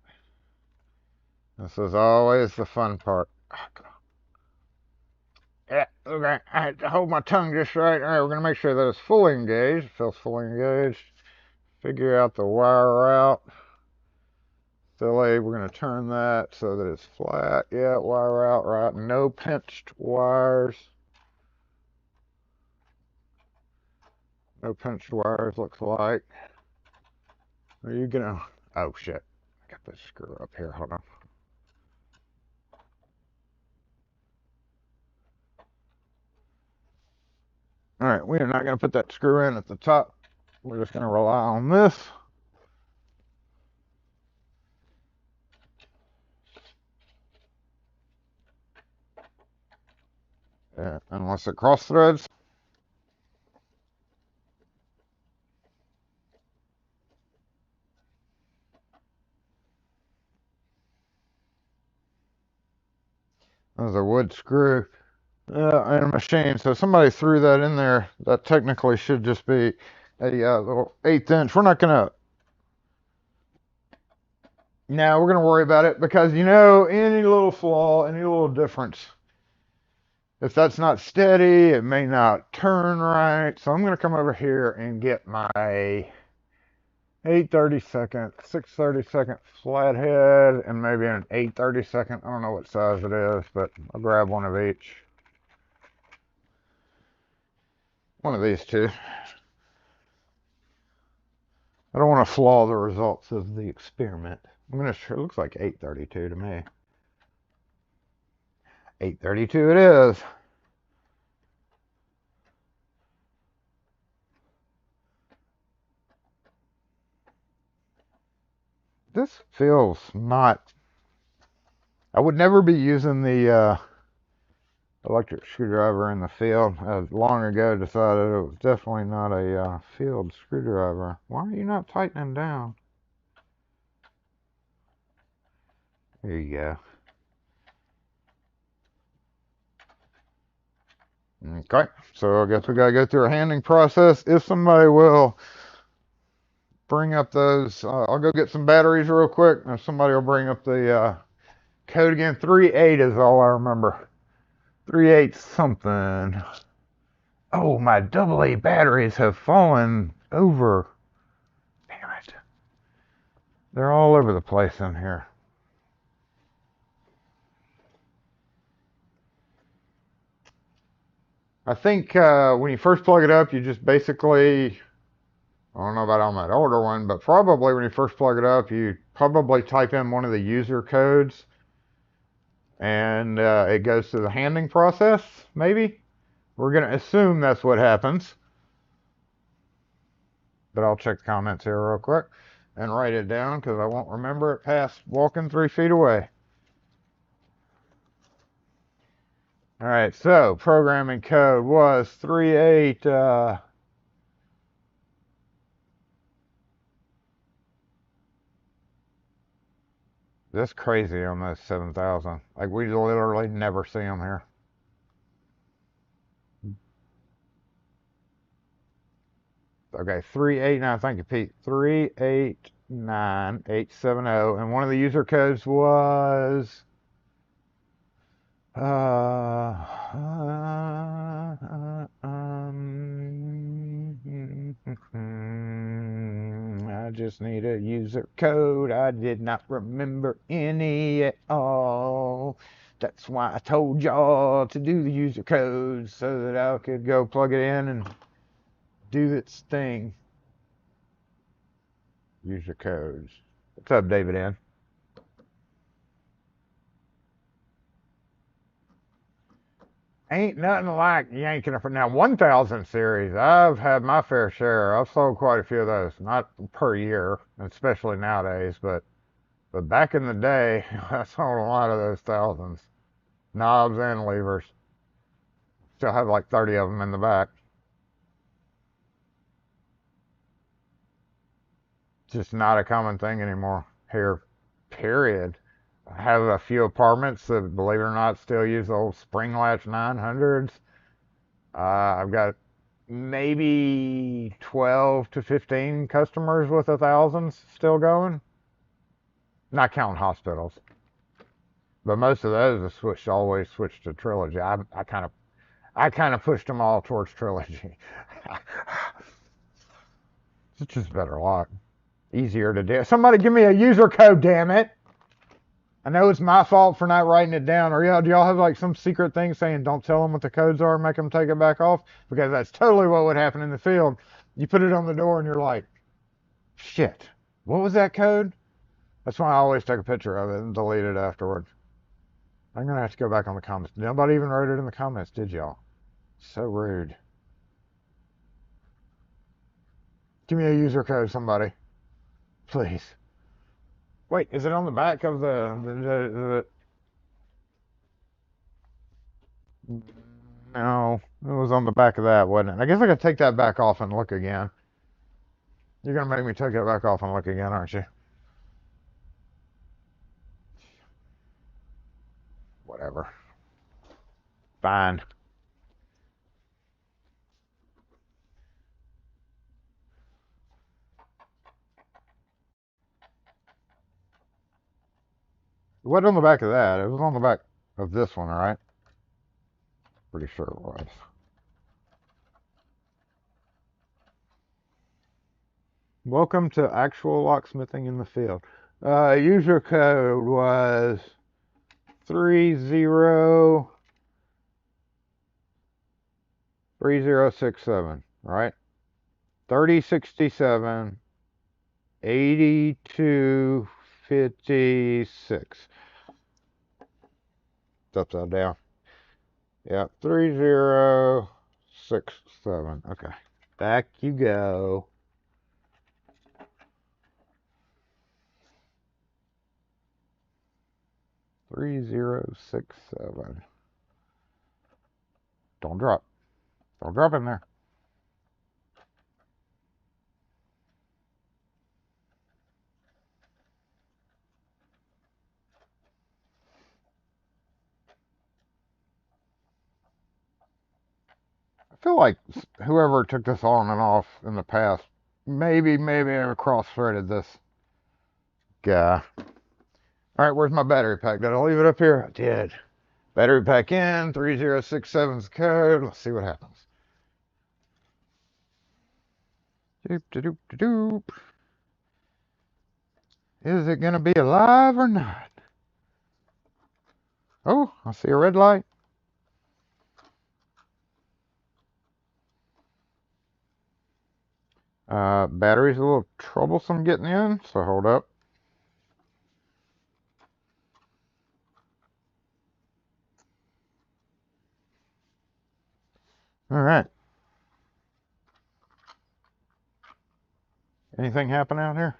This is always the fun part. Oh, come on. Yeah, okay. I had to hold my tongue just right. Alright, we're going to make sure that it's fully engaged. It feels fully engaged. Figure out the wire route. Silly, we're going to turn that so that it's flat. Yeah, wire route, right. No pinched wires. No pinched wires, looks like. Are you going to... Oh, shit. I got this screw up here. Hold on. Alright, we are not going to put that screw in at the top. We're just going to rely on this. Yeah, unless it cross threads. There's a wood screw in a machine. So somebody threw that in there. That technically should just be a little 1/8 inch. We're not going to... Now we're going to worry about it because, you know, any little flaw, any little difference, if that's not steady, it may not turn right. So I'm going to come over here and get my 8/32, 6/32 flathead, and maybe an 8/32. I don't know what size it is, but I'll grab one of each. One of these two. I don't want to flaw the results of the experiment. I'm going to, it looks like 8/32 to me. 8/32 it is. This feels not... I would never be using the electric screwdriver in the field. I long ago decided it was definitely not a field screwdriver. Why are you not tightening down? There you go. Okay, so I guess we gotta go through a handing process. If somebody will bring up those. I'll go get some batteries real quick, and somebody will bring up the code again. 3.8 is all I remember. 3.8 something. Oh, my AA batteries have fallen over. Damn it. They're all over the place in here. I think when you first plug it up, you just basically, I don't know about on that older one, but probably when you first plug it up, you probably type in one of the user codes and it goes through the handling process, maybe. We're going to assume that's what happens. But I'll check the comments here real quick and write it down because I won't remember it past walking 3 feet away. All right, so programming code was 3.8. That's crazy on those 7,000. Like, we literally never see them here. Okay, 389. Thank you, Pete. 389,870. And one of the user codes was I just need a user code. I did not remember any at all. That's why I told y'all to do the user codes so that I could go plug it in and do its thing. User codes. What's up, David N? Ain't nothing like yanking it from now 1000 series. I've had my fair share. I've sold quite a few of those, not per year, especially nowadays, but back in the day, I sold a lot of those thousands, knobs and levers. Still have like 30 of them in the back. Just not a common thing anymore here. Period. I have a few apartments that, believe it or not, still use the old spring latch 900s. I've got maybe 12 to 15 customers with 1000s still going. Not counting hospitals. But most of those have switched, always switched to Trilogy. I kind of pushed them all towards Trilogy. It's just better luck. Easier to do. Somebody give me a user code, damn it. I know it's my fault for not writing it down. Or yeah, do y'all have like some secret thing saying don't tell them what the codes are and make them take it back off? Because that's totally what would happen in the field. You put it on the door and you're like, shit, what was that code? That's why I always take a picture of it and delete it afterwards. I'm going to have to go back on the comments. Nobody even wrote it in the comments, did y'all? So rude. Give me a user code, somebody. Please. Wait, is it on the back of the No, it was on the back of that, wasn't it? I guess I could take that back off and look again. You're going to make me take it back off and look again, aren't you? Whatever. Fine. It wasn't on the back of that. It was on the back of this one, all right? Pretty sure it was. Welcome to actual locksmithing in the field. User code was 3067, right? 3067 8256. It's upside down. Yeah, 3067. Okay. Back you go. 3067. Don't drop. Don't drop in there. I feel like whoever took this on and off in the past maybe I cross-threaded this guy. All right, where's my battery pack? Did I leave it up here? I did. Battery pack in, 3067's code. Let's see what happens. Doop, doop, doop, doop. Is it going to be alive or not? Oh, I see a red light. Battery's a little troublesome getting in, so hold up. All right. Anything happen out here?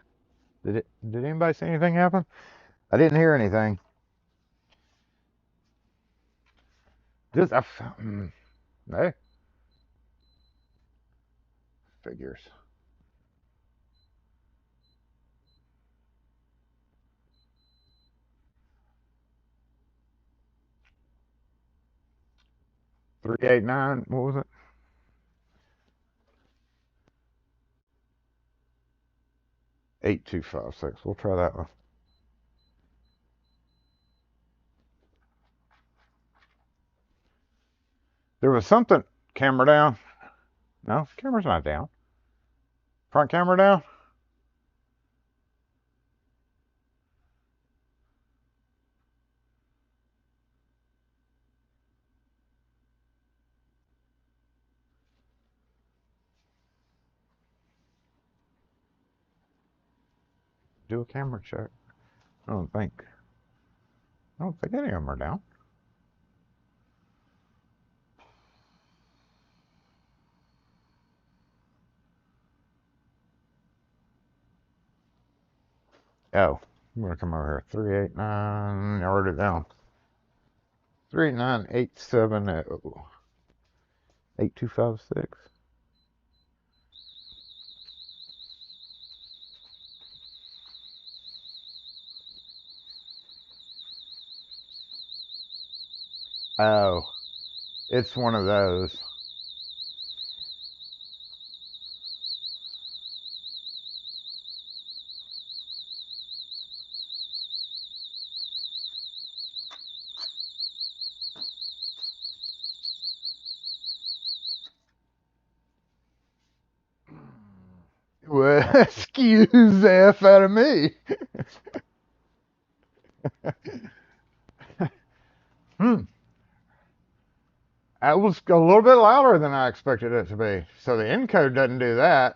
Did anybody see anything happen? I didn't hear anything. Just hey, figures. $389. What was it? 8256. We'll try that one. There was something. Camera down. No, camera's not down. Front camera down. Do a camera check. I don't think any of them are down. Oh, I'm gonna come over here. 389. I wrote it down. 389-870. 8256. Oh, it's one of those. Well, excuse the F out of me. That was a little bit louder than I expected it to be. So the encode doesn't do that.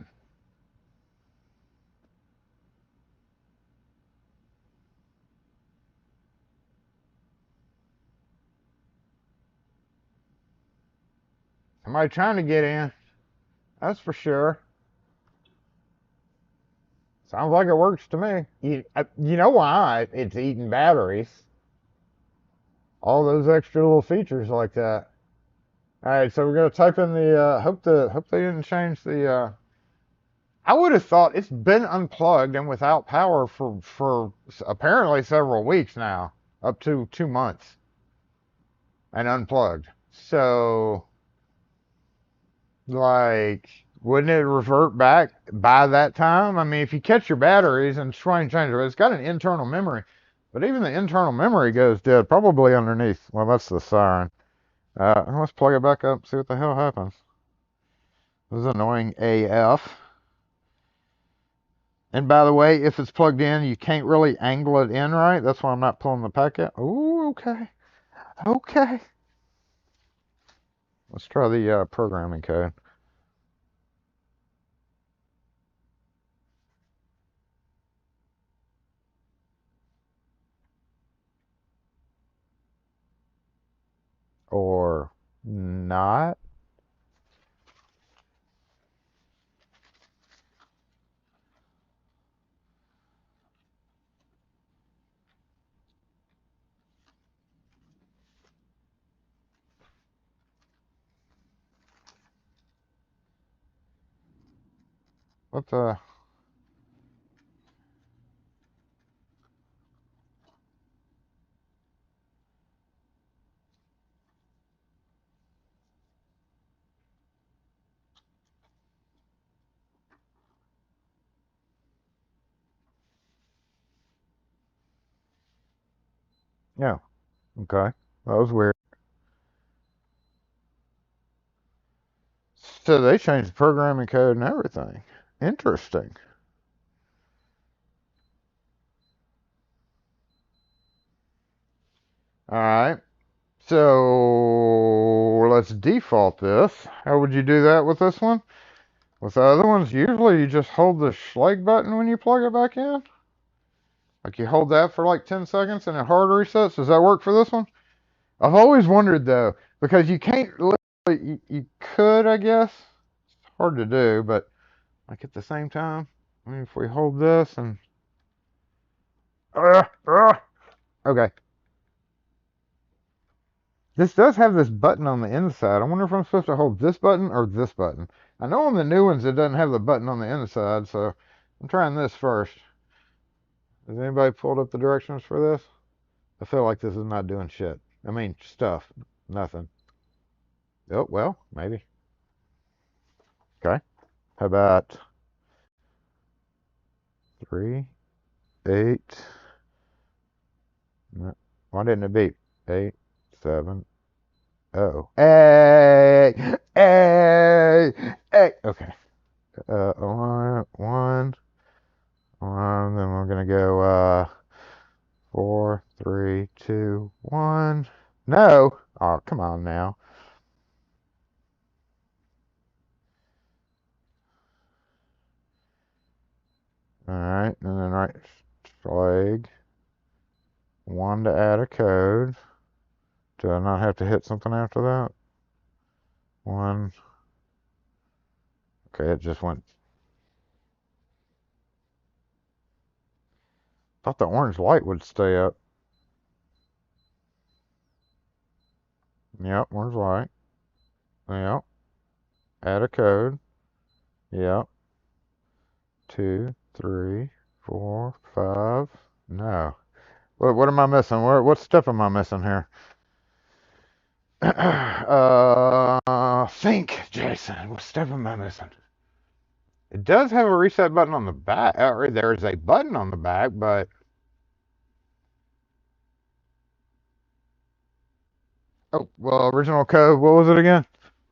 Somebody trying to get in. That's for sure. Sounds like it works to me. You know why? It's eating batteries. All those extra little features like that. All right, so we're gonna type in the. Hope they didn't change the. I would have thought it's been unplugged and without power for apparently several weeks now, up to 2 months, and unplugged. So, like, wouldn't it revert back by that time? I mean, if you catch your batteries and try and change it, it's got an internal memory, but even the internal memory goes dead, probably underneath. Well, that's the siren. Let's plug it back up, see what the hell happens. This is annoying AF. And by the way, if it's plugged in, you can't really angle it in right. That's why I'm not pulling the pack out. Oh, okay. Okay. Let's try the programming code. Or not. What the? Yeah. Okay. That was weird. So they changed the programming code and everything. Interesting. All right. So let's default this. How would you do that with this one? With the other ones, usually you just hold the Schlag button when you plug it back in. Like you hold that for like 10 seconds and it hard resets. Does that work for this one? I've always wondered though, because you can't literally, you could, I guess. It's hard to do, but like at the same time, I mean, if we hold this and, okay. This does have this button on the inside. I wonder if I'm supposed to hold this button or this button. I know on the new ones it doesn't have the button on the inside, so I'm trying this first. Has anybody pulled up the directions for this? I feel like this is not doing shit. I mean, stuff. Nothing. Oh, well, maybe. Okay. How about 3, 8? No, why didn't it beep? 8, 7. Oh. Hey! Hey! Hey! Okay. One. Then we're gonna go 4, 3, 2, 1. No. Oh, come on now. All right, and then right flag 1 to add a code. Do I not have to hit something after that? 1. Okay, it just went. Thought the orange light would stay up. Yep, orange light. Yep. Add a code. Yep. 2, 3, 4, 5. No. What am I missing? What step am I missing here? Think, Jason. What step am I missing? It does have a reset button on the back, or there's a button on the back, but oh, well, original code. What was it again?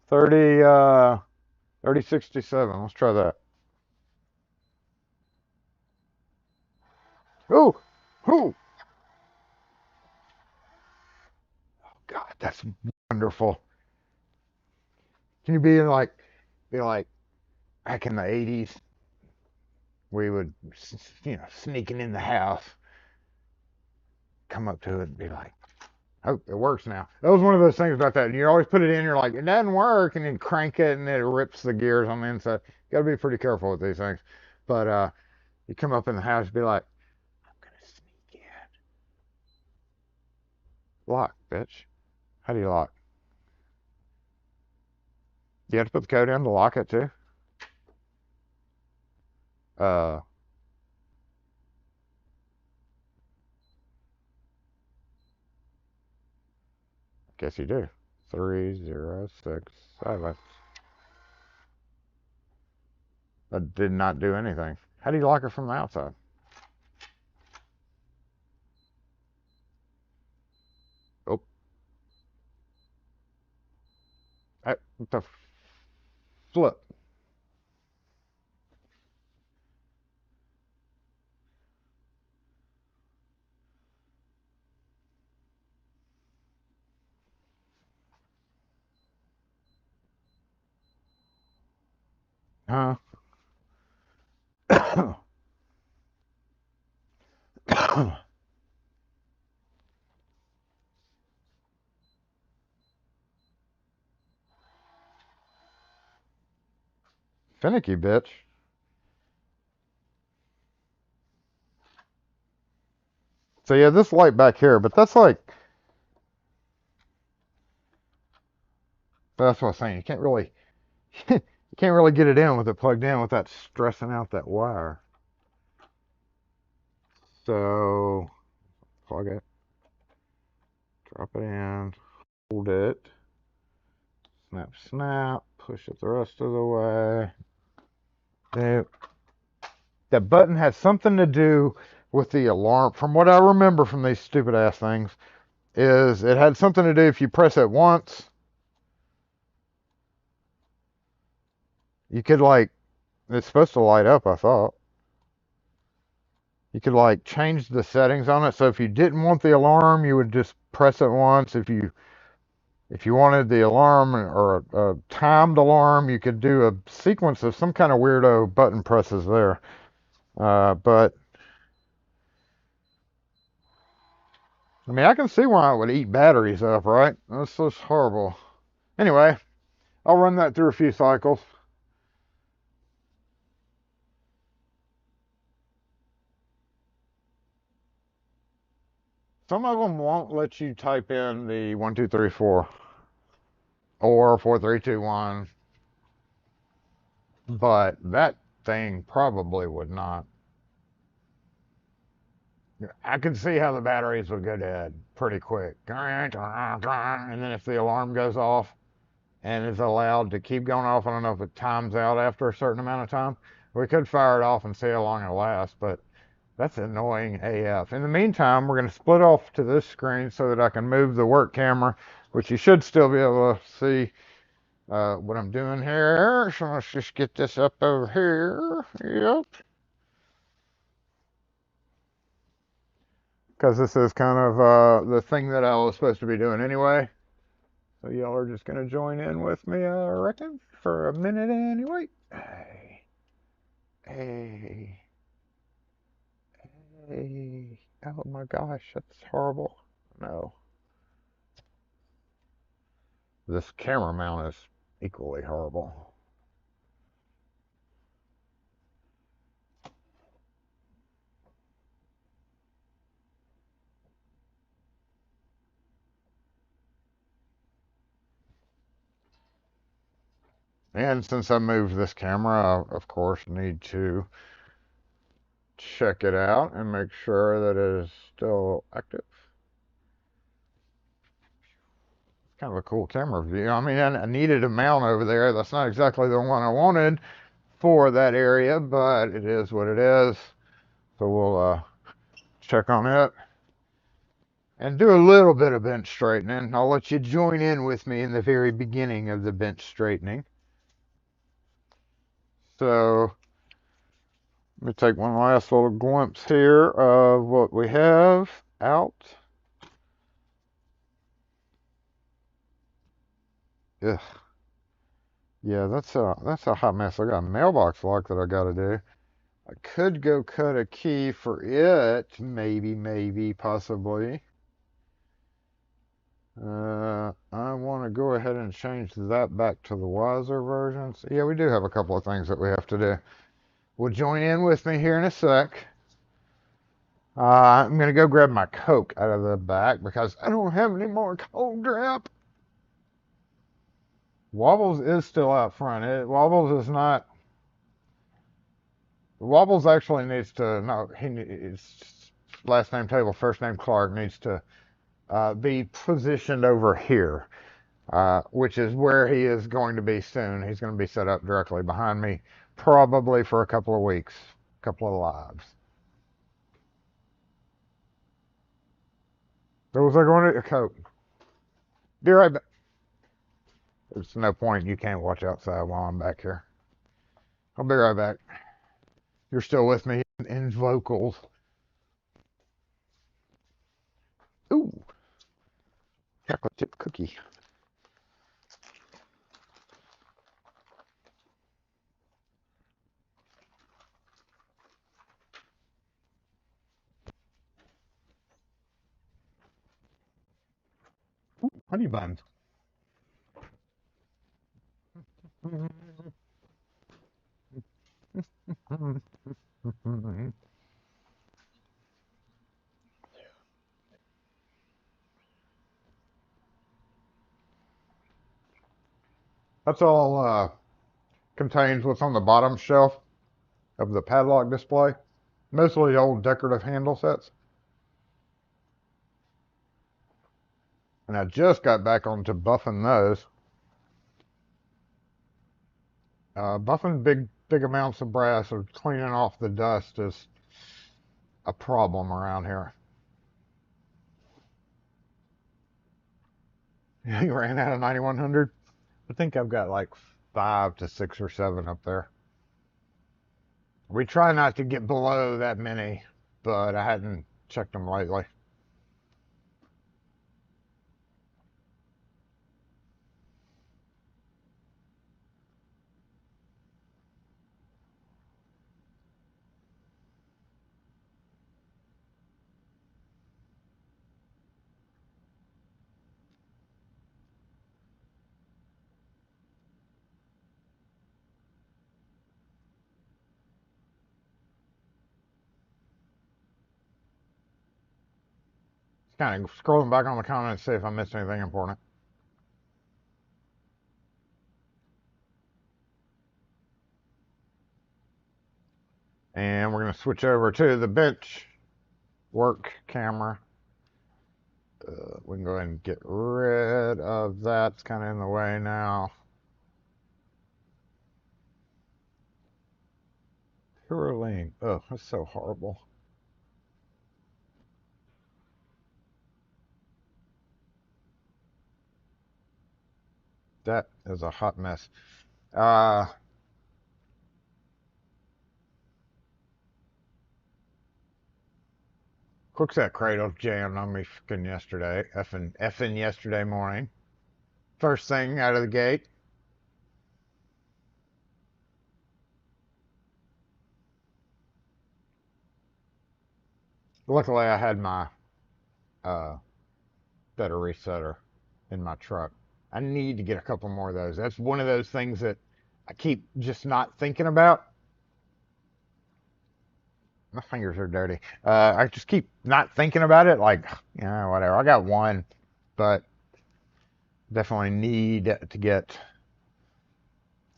3067. Let's try that. Oh, oh, God, that's wonderful. Can you be like back in the 80s, we would, sneaking in the house, come up to it and be like, oh, it works now. That was one of those things about that. You always put it in, you're like, it doesn't work, and then crank it, and it rips the gears on the inside. You got to be pretty careful with these things. But you come up in the house, be like, I'm gonna sneak in. Lock, bitch. How do you lock? You have to put the code in to lock it too. Uh, guess you do. 3067. That did not do anything. How do you lock it from the outside? Oh, what the flip? Huh? Finicky bitch. So yeah, this light back here, but that's like, that's what I'm saying. You can't really, you can't really get it in with it plugged in without stressing out that wire. So plug it, drop it in, hold it, snap, snap, push it the rest of the way. That button has something to do with the alarm. From what I remember from these stupid ass things, is it had something to do if you press it once, you could like, it's supposed to light up, I thought. You could like change the settings on it. So if you didn't want the alarm, you would just press it once. If you wanted the alarm or a timed alarm, you could do a sequence of some kind of weirdo button presses there. But I mean, I can see why it would eat batteries up, right? That's just horrible. Anyway, I'll run that through a few cycles. Some of them won't let you type in the 1234 or 4321, but that thing probably would not. I can see how the batteries would go dead pretty quick. And then if the alarm goes off and is allowed to keep going off, I don't know if it times out after a certain amount of time. We could fire it off and see how long it'll last, but that's annoying AF. In the meantime, we're going to split off to this screen so that I can move the work camera, which you should still be able to see what I'm doing here. So let's just get this up over here. Yep. Because this is kind of the thing that I was supposed to be doing anyway. So y'all are just going to join in with me, I reckon, for a minute anyway. Hey. Hey. Hey. Oh my gosh, that's horrible. No. This camera mount is equally horrible. And since I moved this camera, I, of course, need to check it out and make sure that it is still active. It's kind of a cool camera view. I mean, I needed a mount over there. That's not exactly the one I wanted for that area, but it is what it is. So we'll check on it and do a little bit of bench straightening. I'll let you join in with me in the very beginning of the bench straightening. So let me take one last little glimpse here of what we have out. Ugh. Yeah, that's a hot mess. I got a mailbox lock that I gotta do. I could go cut a key for it, maybe, possibly. I want to go ahead and change that back to the wiser versions. Yeah, we do have a couple of things that we have to do. Well, join in with me here in a sec. I'm going to go grab my Coke out of the back because I don't have any more cold drip. Wobbles is still out front. Wobbles is not. Wobbles actually needs to. No, he needs. Last name table, first name Clark needs to be positioned over here, which is where he is going to be soon. He's going to be set up directly behind me, probably for a couple of weeks, a couple of lives. So was I going to a Coke? Be right back. There's no point. You can't watch outside while I'm back here. I'll be right back. You're still with me in vocals. Ooh, chocolate chip cookie. Ooh, honey buns. That's all contains what's on the bottom shelf of the padlock display. Mostly old decorative handle sets. And I just got back onto buffing those. Buffing big amounts of brass or cleaning off the dust is a problem around here. You ran out of 9100? I think I've got like 5 to 6 or 7 up there. We try not to get below that many, but I hadn't checked them lately. Just kind of scrolling back on the comments to see if I missed anything important. And we're going to switch over to the bench work camera. We can go ahead and get rid of that. It's kind of in the way now. Purine. Oh, that's so horrible. That is a hot mess. Quickset cradle jammed on me fucking yesterday. Effing yesterday morning. First thing out of the gate. Luckily, I had my battery setter in my truck. I need to get a couple more of those. That's one of those things that I keep just not thinking about. My fingers are dirty. I just keep not thinking about it. Like, yeah, whatever. I got one, but definitely need to get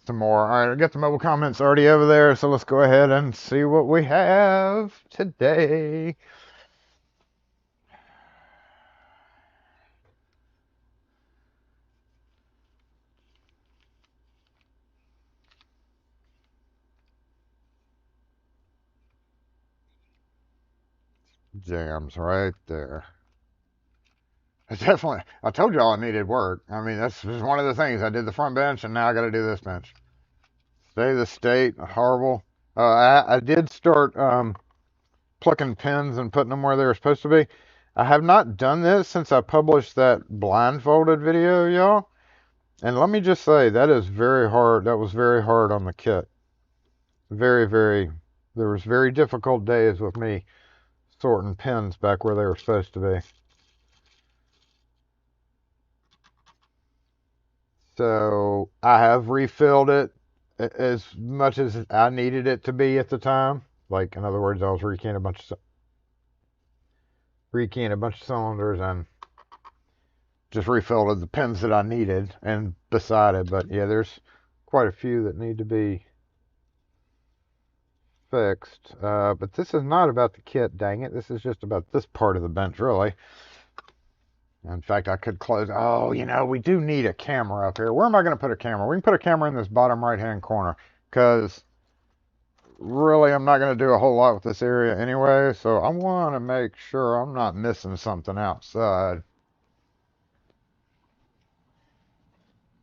some more. All right, I got the mobile comments already over there, so let's go ahead and see what we have today. Jams right there. It's definitely, I told y'all I needed work. I mean, that's just one of the things. I did the front bench, and now I got to do this bench. Stay the state, horrible. I did start plucking pins and putting them where they were supposed to be. I have not done this since I published that blindfolded video, y'all. And let me just say, that is very hard. That was very hard on the kit. Very, very, there was very difficult days with me sorting pins back where they were supposed to be. So I have refilled it as much as I needed it to be at the time. Like, in other words, I was rekeying a bunch of cylinders and just refilled the pins that I needed and beside it. But yeah, there's quite a few that need to be fixed. But this is not about the kit, dang it. This is just about this part of the bench, really. In fact, I could close. Oh, we do need a camera up here. Where am I going to put a camera? We can put a camera in this bottom right-hand corner because really I'm not going to do a whole lot with this area anyway. So I want to make sure I'm not missing something outside.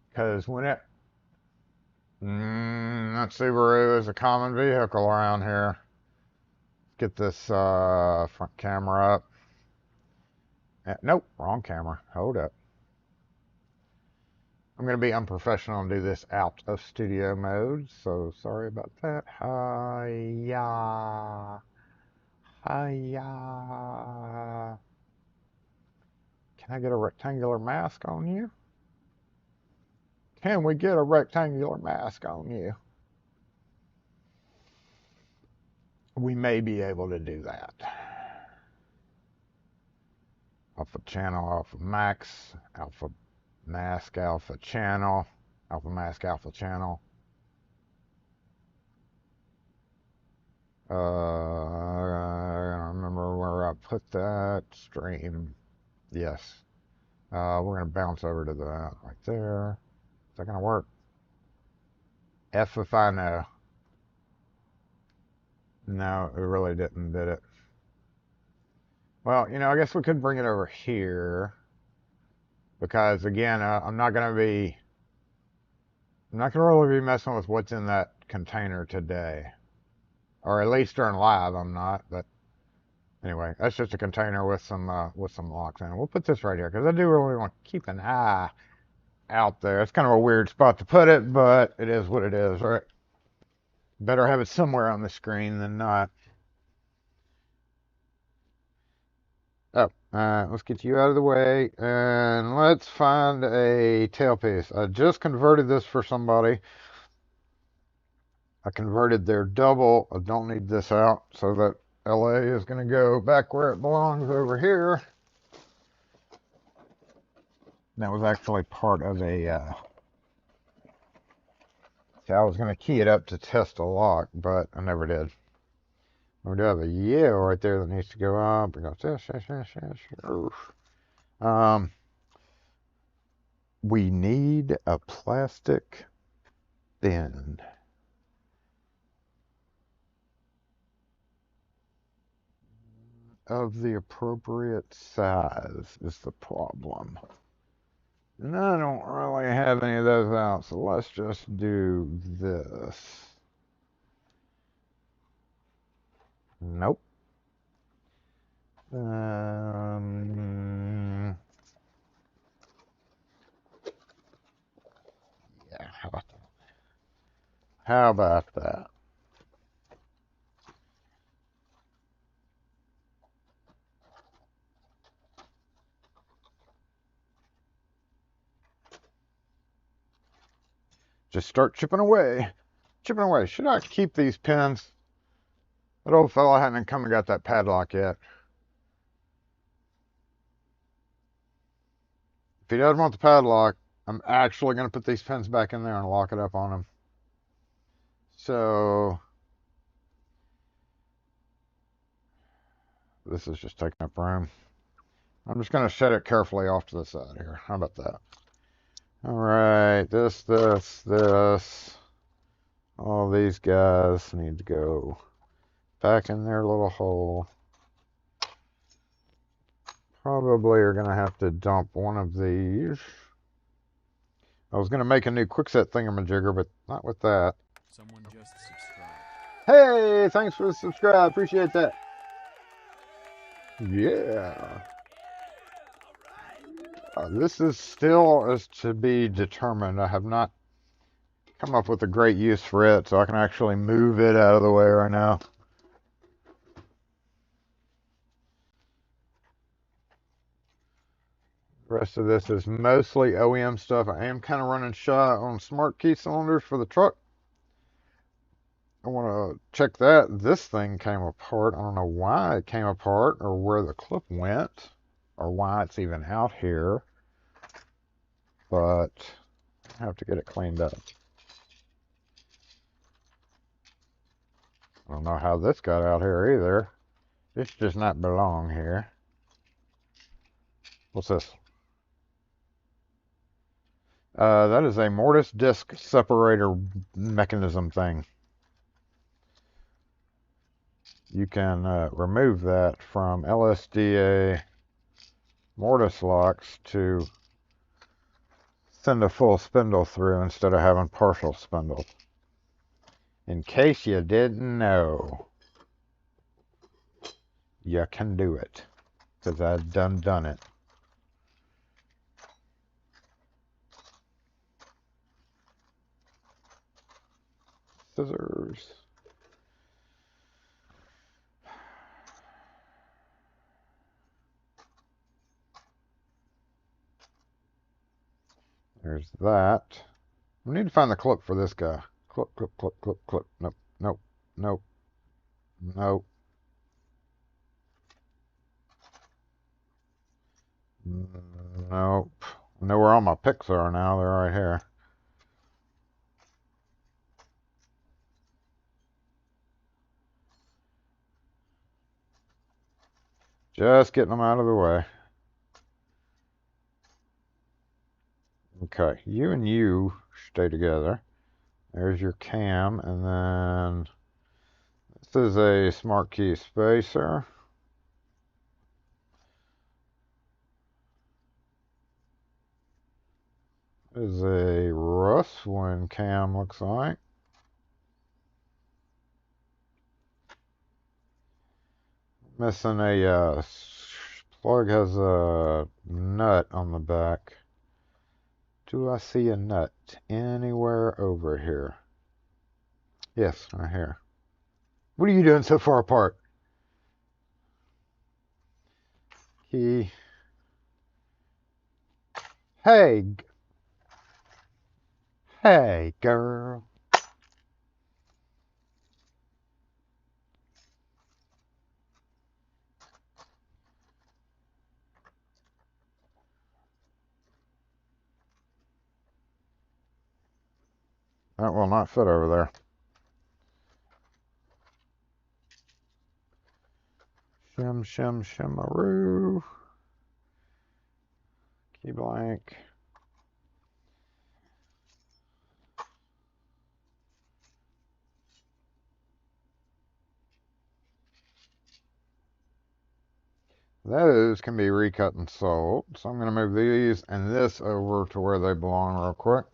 Because when it... that Subaru is a common vehicle around here. Let's get this front camera up. Nope, wrong camera. Hold up. I'm going to be unprofessional and do this out of studio mode, so sorry about that. Hiya. Hiya. Can I get a rectangular mask on you? Can we get a rectangular mask on you? We may be able to do that. Alpha channel, alpha max, alpha mask, alpha channel, alpha mask, alpha channel. I don't remember where I put that. Stream. Yes. We're going to bounce over to that right there. Is that going to work? F if I know. No, it really didn't, did it? Well, I guess we could bring it over here. because again, I'm not going to really be messing with what's in that container today, or at least during live I'm not. But anyway, that's just a container with some locks in it. We'll put this right here because I do really want to keep an eye out there. It's kind of a weird spot to put it, but it is what it is, right? Better have it somewhere on the screen than not. Oh, let's get you out of the way, and let's find a tailpiece. I just converted this for somebody. I converted their double. I don't need this out, so that LA is going to go back where it belongs over here. That was actually part of a... See, I was going to key it up to test a lock, but I never did. We do have a Yale right there that needs to go up. We got this. We need a plastic bin. Of the appropriate size is the problem. And I don't really have any of those out, so let's just do this. Nope. Yeah, how about that? How about that? Just start chipping away. Chipping away. Should I keep these pins? That old fella hadn't come and got that padlock yet. If he doesn't want the padlock, I'm actually going to put these pins back in there and lock it up on him. So this is just taking up room. I'm just going to set it carefully off to the side here. How about that? All right, this. All these guys need to go back in their little hole. Probably are going to have to dump one of these. I was going to make a new quickset thingamajigger, but not with that. Someone just subscribed. Hey, thanks for the subscribe. Appreciate that. Yeah. This is still as to be determined. I have not come up with a great use for it, so I can actually move it out of the way right now. The rest of this is mostly OEM stuff. I am kind of running shot on smart key cylinders for the truck. I want to check that. This thing came apart. I don't know why it came apart or where the clip went or why it's even out here, but I have to get it cleaned up. I don't know how this got out here either. This does not belong here. What's this? That is a mortise disc separator mechanism thing. You can remove that from LSDA mortise locks to send a full spindle through instead of having partial spindles. In case you didn't know, you can do it, because I've done it. Scissors. There's that. We need to find the clip for this guy. Clip. Nope. Nope. Nope. Nope. Nope. I know where all my picks are now. They're right here. Just getting them out of the way. Okay, you and you stay together. There's your cam, and then this is a smart key spacer. is a Rustwin cam, looks like. Missing a plug, has a nut on the back. Do I see a nut anywhere over here? Yes, right here. What are you doing so far apart? Key. Hey. Hey, girl. That will not fit over there. Shim, shim, shimaroo. Key blank. Those can be recut and sold. So I'm going to move these and this over to where they belong real quick.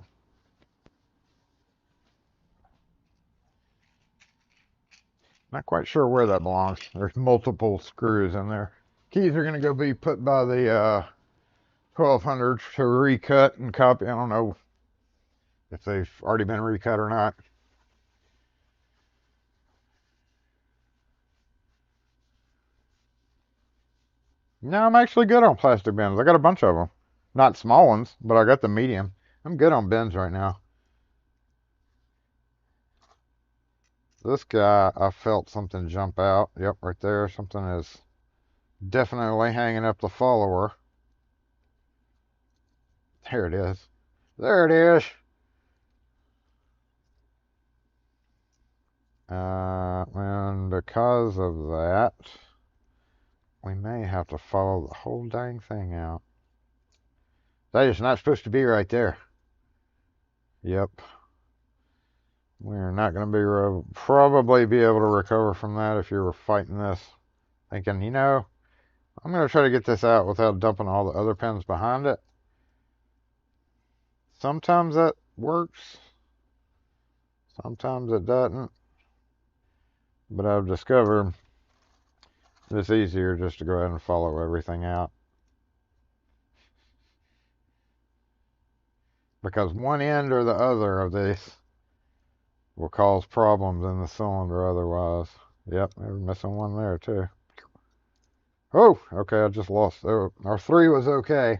Not quite sure where that belongs. There's multiple screws in there. Keys are going to go be put by the 1200 to recut and copy. I don't know if they've already been recut or not. No, I'm actually good on plastic bins. I got a bunch of them. Not small ones, but I got the medium. I'm good on bins right now. This guy, I felt something jump out. Yep, right there. Something is definitely hanging up the follower. There it is. There it is. And because of that, we may have to follow the whole dang thing out. That is not supposed to be right there. Yep. We're not going to probably be able to recover from that if you were fighting this. Thinking, you know, I'm going to try to get this out without dumping all the other pins behind it. Sometimes that works. Sometimes it doesn't. But I've discovered it's easier just to go ahead and follow everything out. Because one end or the other of this will cause problems in the cylinder otherwise. Yep, we're missing one there too. Oh, okay, I just lost. Our 3 was okay.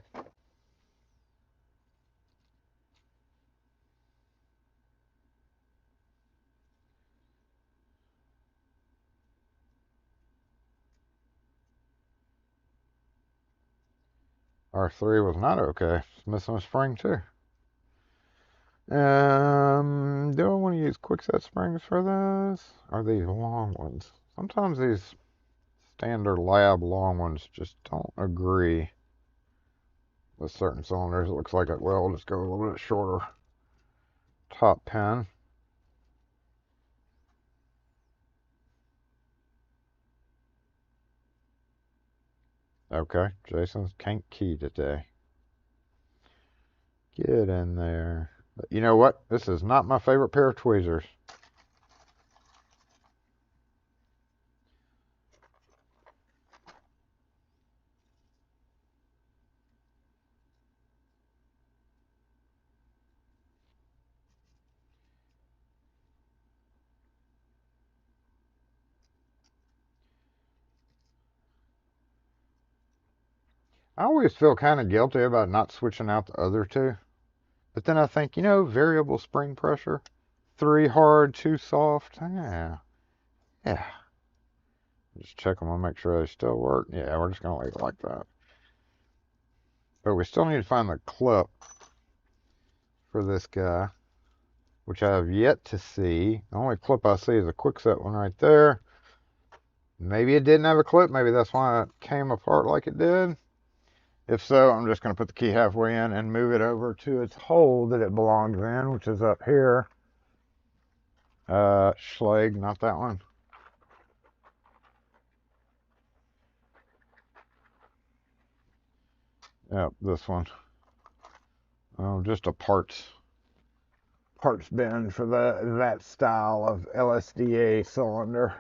R3 was not okay. It's missing a spring too. Do I want to use quickset springs for this? Or these long ones? Sometimes these standard lab long ones just don't agree with certain cylinders. It looks like it will just go a little bit shorter top pin. Okay, Jason's can't key today. Get in there. You know what? This is not my favorite pair of tweezers. I always feel kind of guilty about not switching out the other two. But then I think, you know, variable spring pressure. 3 hard, 2 soft. Yeah. Yeah. Just check them and make sure they still work. Yeah, we're just going to leave it like that. But we still need to find the clip for this guy, which I have yet to see. The only clip I see is a quickset one right there. Maybe it didn't have a clip. Maybe that's why it came apart like it did. If so, I'm just going to put the key halfway in and move it over to its hole that it belongs in, which is up here. Schlag, not that one. Yep, this one. just a parts bin for that style of LSDA cylinder.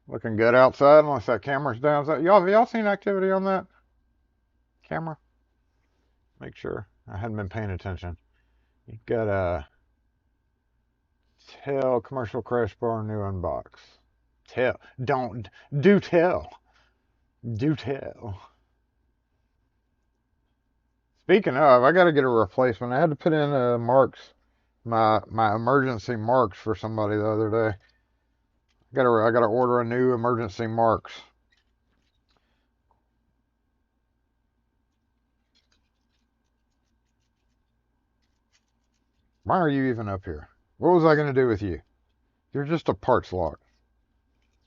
Looking good outside, unless that camera's down. Have y'all seen activity on that camera? Make sure. I hadn't been paying attention. You got a tell commercial crash bar new unbox. Tell. Don't. Do tell. Do tell. Speaking of, I got to get a replacement. I had to put in marks, my emergency marks for somebody the other day. I gotta order a new emergency marks. Why are you even up here? What was I gonna do with you? You're just a parts lock.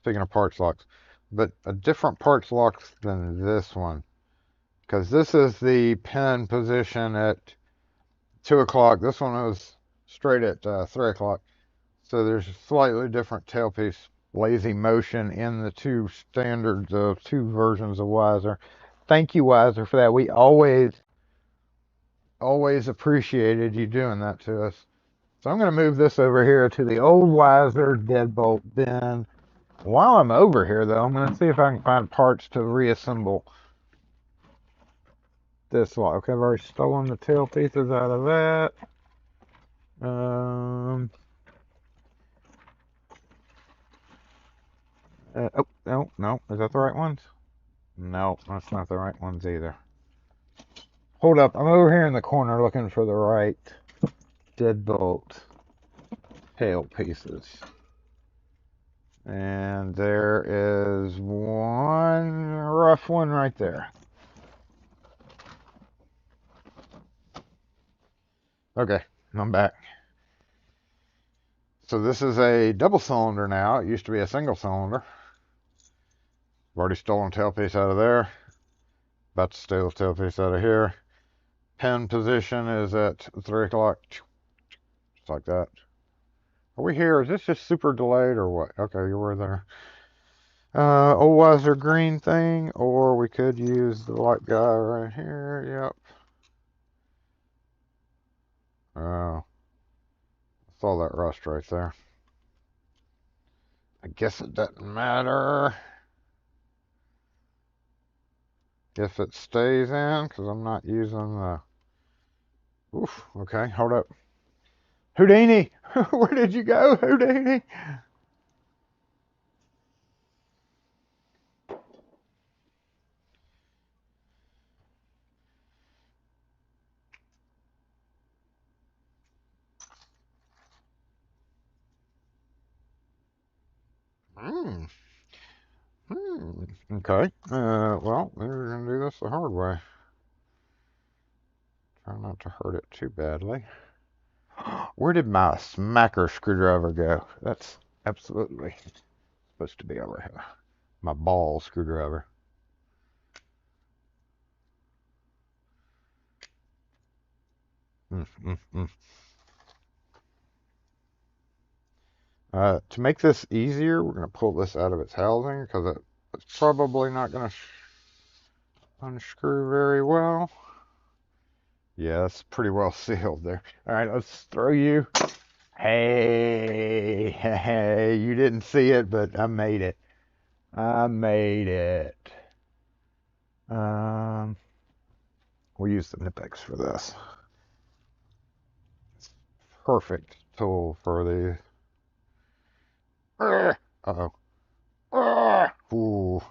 Speaking of parts locks, but a different parts lock than this one, because this is the pin position at 2 o'clock. This one was straight at 3 o'clock. So there's a slightly different tailpiece lazy motion in the two standards of two versions of Wiser. Thank you, Wiser, for that. We always appreciated you doing that to us. So I'm going to move this over here to the old Wiser deadbolt bin. While I'm over here, though, I'm going to see if I can find parts to reassemble this lock. Okay, I've already stolen the tail pieces out of that. Oh, no. Is that the right ones? No, that's not the right ones either. Hold up. I'm over here in the corner looking for the right deadbolt tail pieces. And there is one rough one right there. Okay, I'm back. So this is a double cylinder now. It used to be a single cylinder. I've already stolen tailpiece out of there. About to steal the tailpiece out of here. Pin position is at 3 o'clock. Just like that. Are we here? Is this just super delayed or what? Okay, you were there. Old Wiser green thing, or we could use the light guy right here. Yep. Oh, I saw that rust right there. I guess it doesn't matter if it stays in, because I'm not using the... Oof, okay, hold up. Houdini! Where did you go, Houdini? Hmm. Okay. Well, we're gonna do this the hard way. Try not to hurt it too badly. Where did my smacker screwdriver go? That's absolutely supposed to be over here. My ball screwdriver. To make this easier, we're going to pull this out of its housing because it's probably not going to unscrew very well. Yeah, it's pretty well sealed there. All right, let's throw you. Hey, you didn't see it, but I made it. I made it. We'll use the Nipex for this. It's perfect tool for the. Uh-oh. Ooh.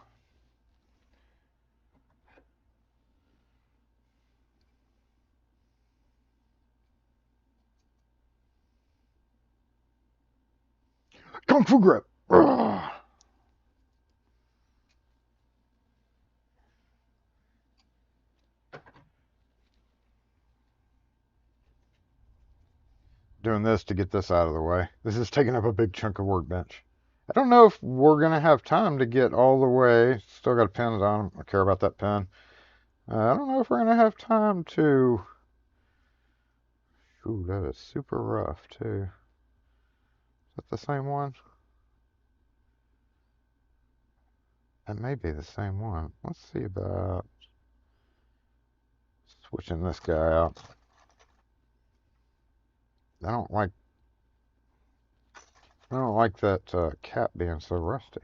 Kung Fu grip. Doing this to get this out of the way. This is taking up a big chunk of Workbench. I don't know if we're going to have time to get all the way. Still got pins on them. I care about that pin. I don't know if we're going to have time to... Ooh, that is super rough, too. Is that the same one? That may be the same one. Let's see about Switching this guy out. I don't like that cap being so rusty.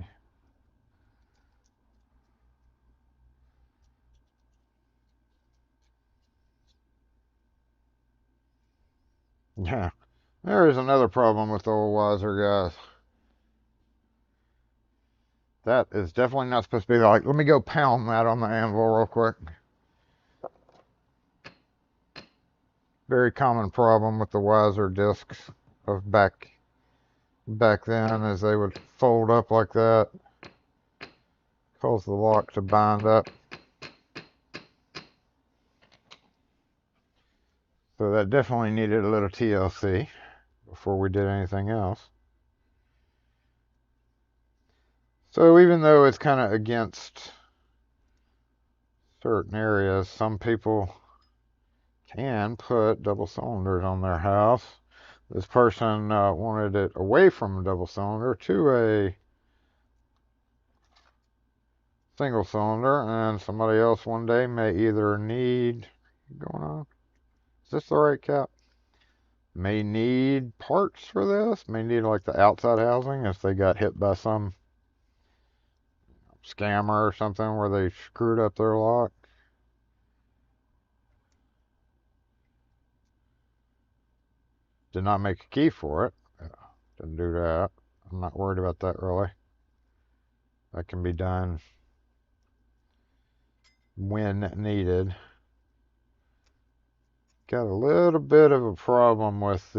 Yeah, there is another problem with the old Wiser guys. That is definitely not supposed to be like, let me go pound that on the anvil real quick. Very common problem with the Wiser discs of back then, as they would fold up like that, cause the lock to bind up. So that definitely needed a little TLC before we did anything else. So even though it's kind of against certain areas, some people can put double cylinders on their house. This person wanted it away from a double cylinder to a single cylinder, and somebody else one day may either need, going on, is this the right cap? May need parts for this, may need like the outside housing if they got hit by some scammer or something where they screwed up their lock. Did not make a key for it. Didn't do that. I'm not worried about that really. That can be done when needed. Got a little bit of a problem with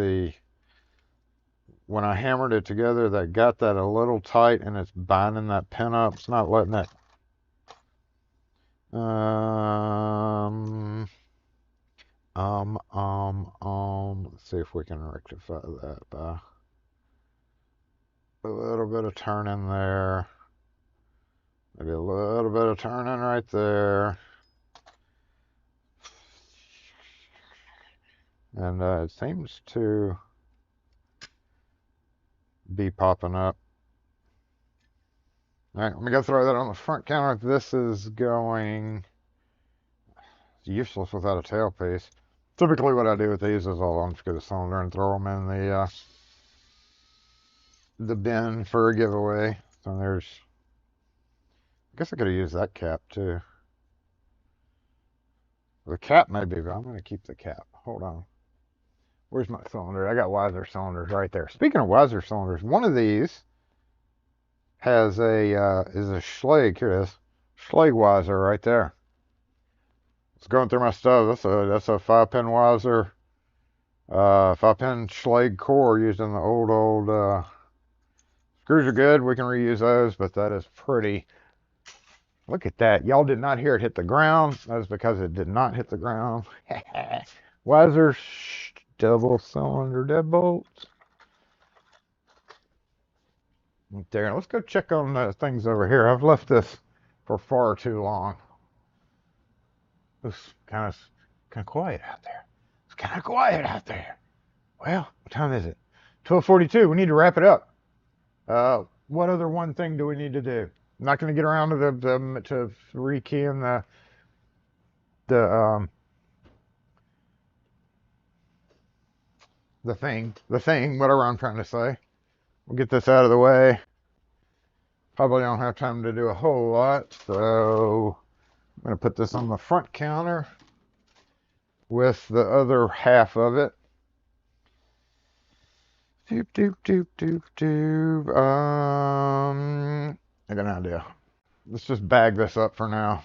when I hammered it together, that got that a little tight and it's binding that pin up. It's not letting it. Let's see if we can rectify that by a little bit of turning there. Maybe a little bit of turning right there. And it seems to be popping up. All right, let me go throw that on the front counter. This is going useless without a tailpiece. Typically what I do with these is I'll unscrew the cylinder and throw them in the bin for a giveaway. So there's, I guess I could have used that cap too. The cap may be, but I'm going to keep the cap. Hold on. Where's my cylinder? I got Wiser cylinders right there. Speaking of Wiser cylinders, one of these has is a Schlage. Here it is. Schlage Wiser right there. It's going through my stuff. That's a 5-pin Wiser, 5-pin Schlage core used in the old. Screws are good. We can reuse those, but that is pretty. Look at that. Y'all did not hear it hit the ground. That is because it did not hit the ground. Wiser double cylinder deadbolts. Right there. Let's go check on the things over here. I've left this for far too long. It's kind of quiet out there. It's kind of quiet out there. Well, what time is it? 12:42. We need to wrap it up. What other one thing do we need to do? I'm not going to get around to to rekeying the thing, whatever I'm trying to say. We'll get this out of the way. Probably don't have time to do a whole lot, so I'm going to put this on the front counter with the other half of it. Doop, doop, doop, doop, doop. I got an idea. Let's just bag this up for now.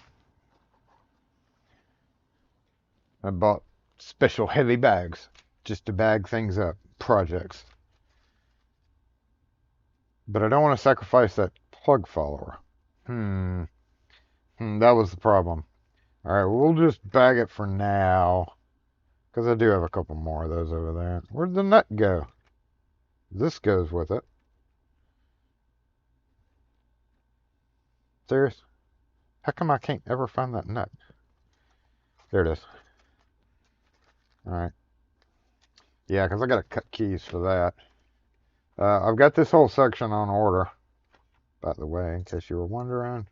I bought special heavy bags just to bag things up, projects. But I don't want to sacrifice that plug follower. That was the problem. All right, we'll just bag it for now, because I do have a couple more of those over there. Where'd the nut go? This goes with it. Serious? How come I can't ever find that nut? There it is. All right. Yeah, because I got to cut keys for that. I've got this whole section on order, by the way, in case you were wondering.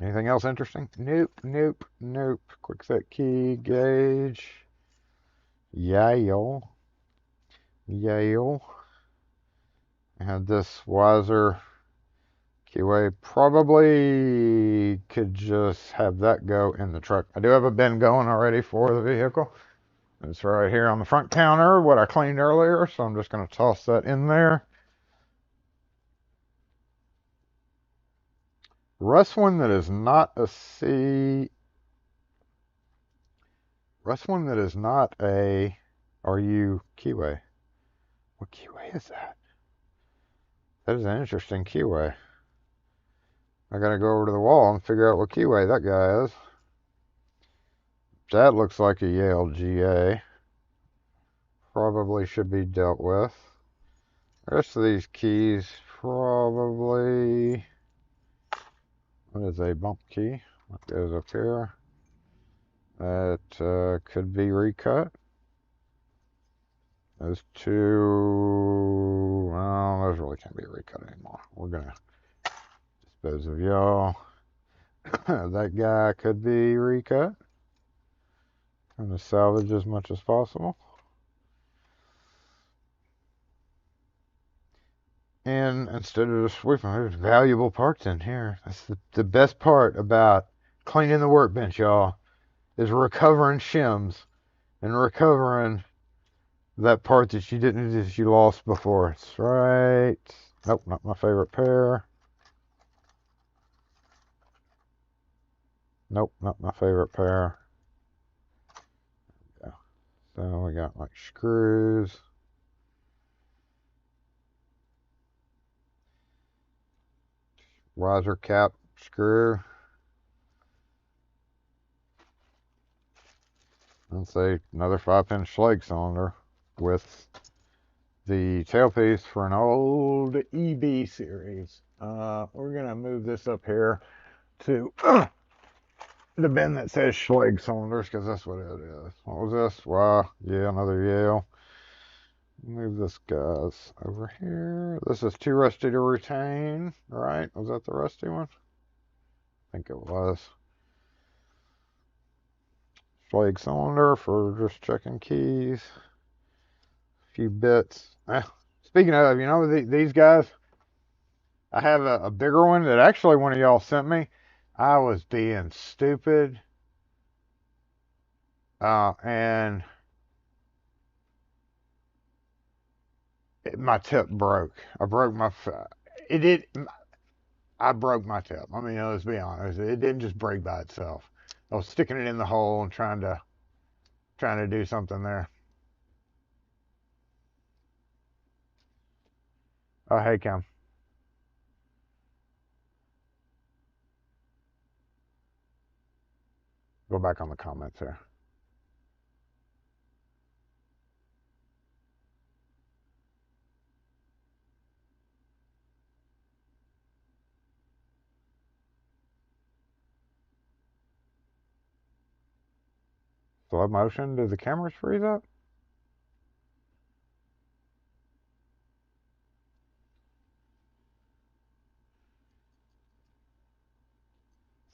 Anything else interesting? Nope, nope, nope. Quick set key, gauge. Yale. Yale. And this wiser keyway. Probably could just have that go in the truck. I do have a bin going already for the vehicle. It's right here on the front counter, what I cleaned earlier, so I'm just going to toss that in there. Rust one that is not a C. Rust one that is not a RU keyway. What keyway is that? That is an interesting keyway. I gotta go over to the wall and figure out what keyway that guy is. That looks like a Yale GA. Probably should be dealt with. The rest of these keys probably... What is a bump key? What goes up here? That could be recut. Those two... Well, those really can't be recut anymore. We're gonna dispose of y'all. That guy could be recut. I'm gonna salvage as much as possible. And instead of just sweeping, there's valuable parts in here. That's the best part about cleaning the workbench, y'all, is recovering shims and recovering that part that you lost before. It's right. Nope, not my favorite pair. Nope, not my favorite pair. Yeah. So we got like screws. Riser cap screw. And say another 5-pin Schlage cylinder with the tailpiece for an old EB series. We're gonna move this up here to the bin that says Schlage cylinders because that's what it is. What was this? Wow, yeah, another Yale. Move this guys over here. This is too rusty to retain, right? Was that the rusty one? I think it was. Schlage cylinder for just checking keys. A few bits. Speaking of, you know, these guys, I have a bigger one that actually one of y'all sent me. I was being stupid. And my tip broke. I broke my. It did. I broke my tip. I mean, let's be honest. It didn't just break by itself. I was sticking it in the hole and trying to do something there. Oh, hey, Cam. Go back on the comments here. Slow motion. Do the cameras freeze up?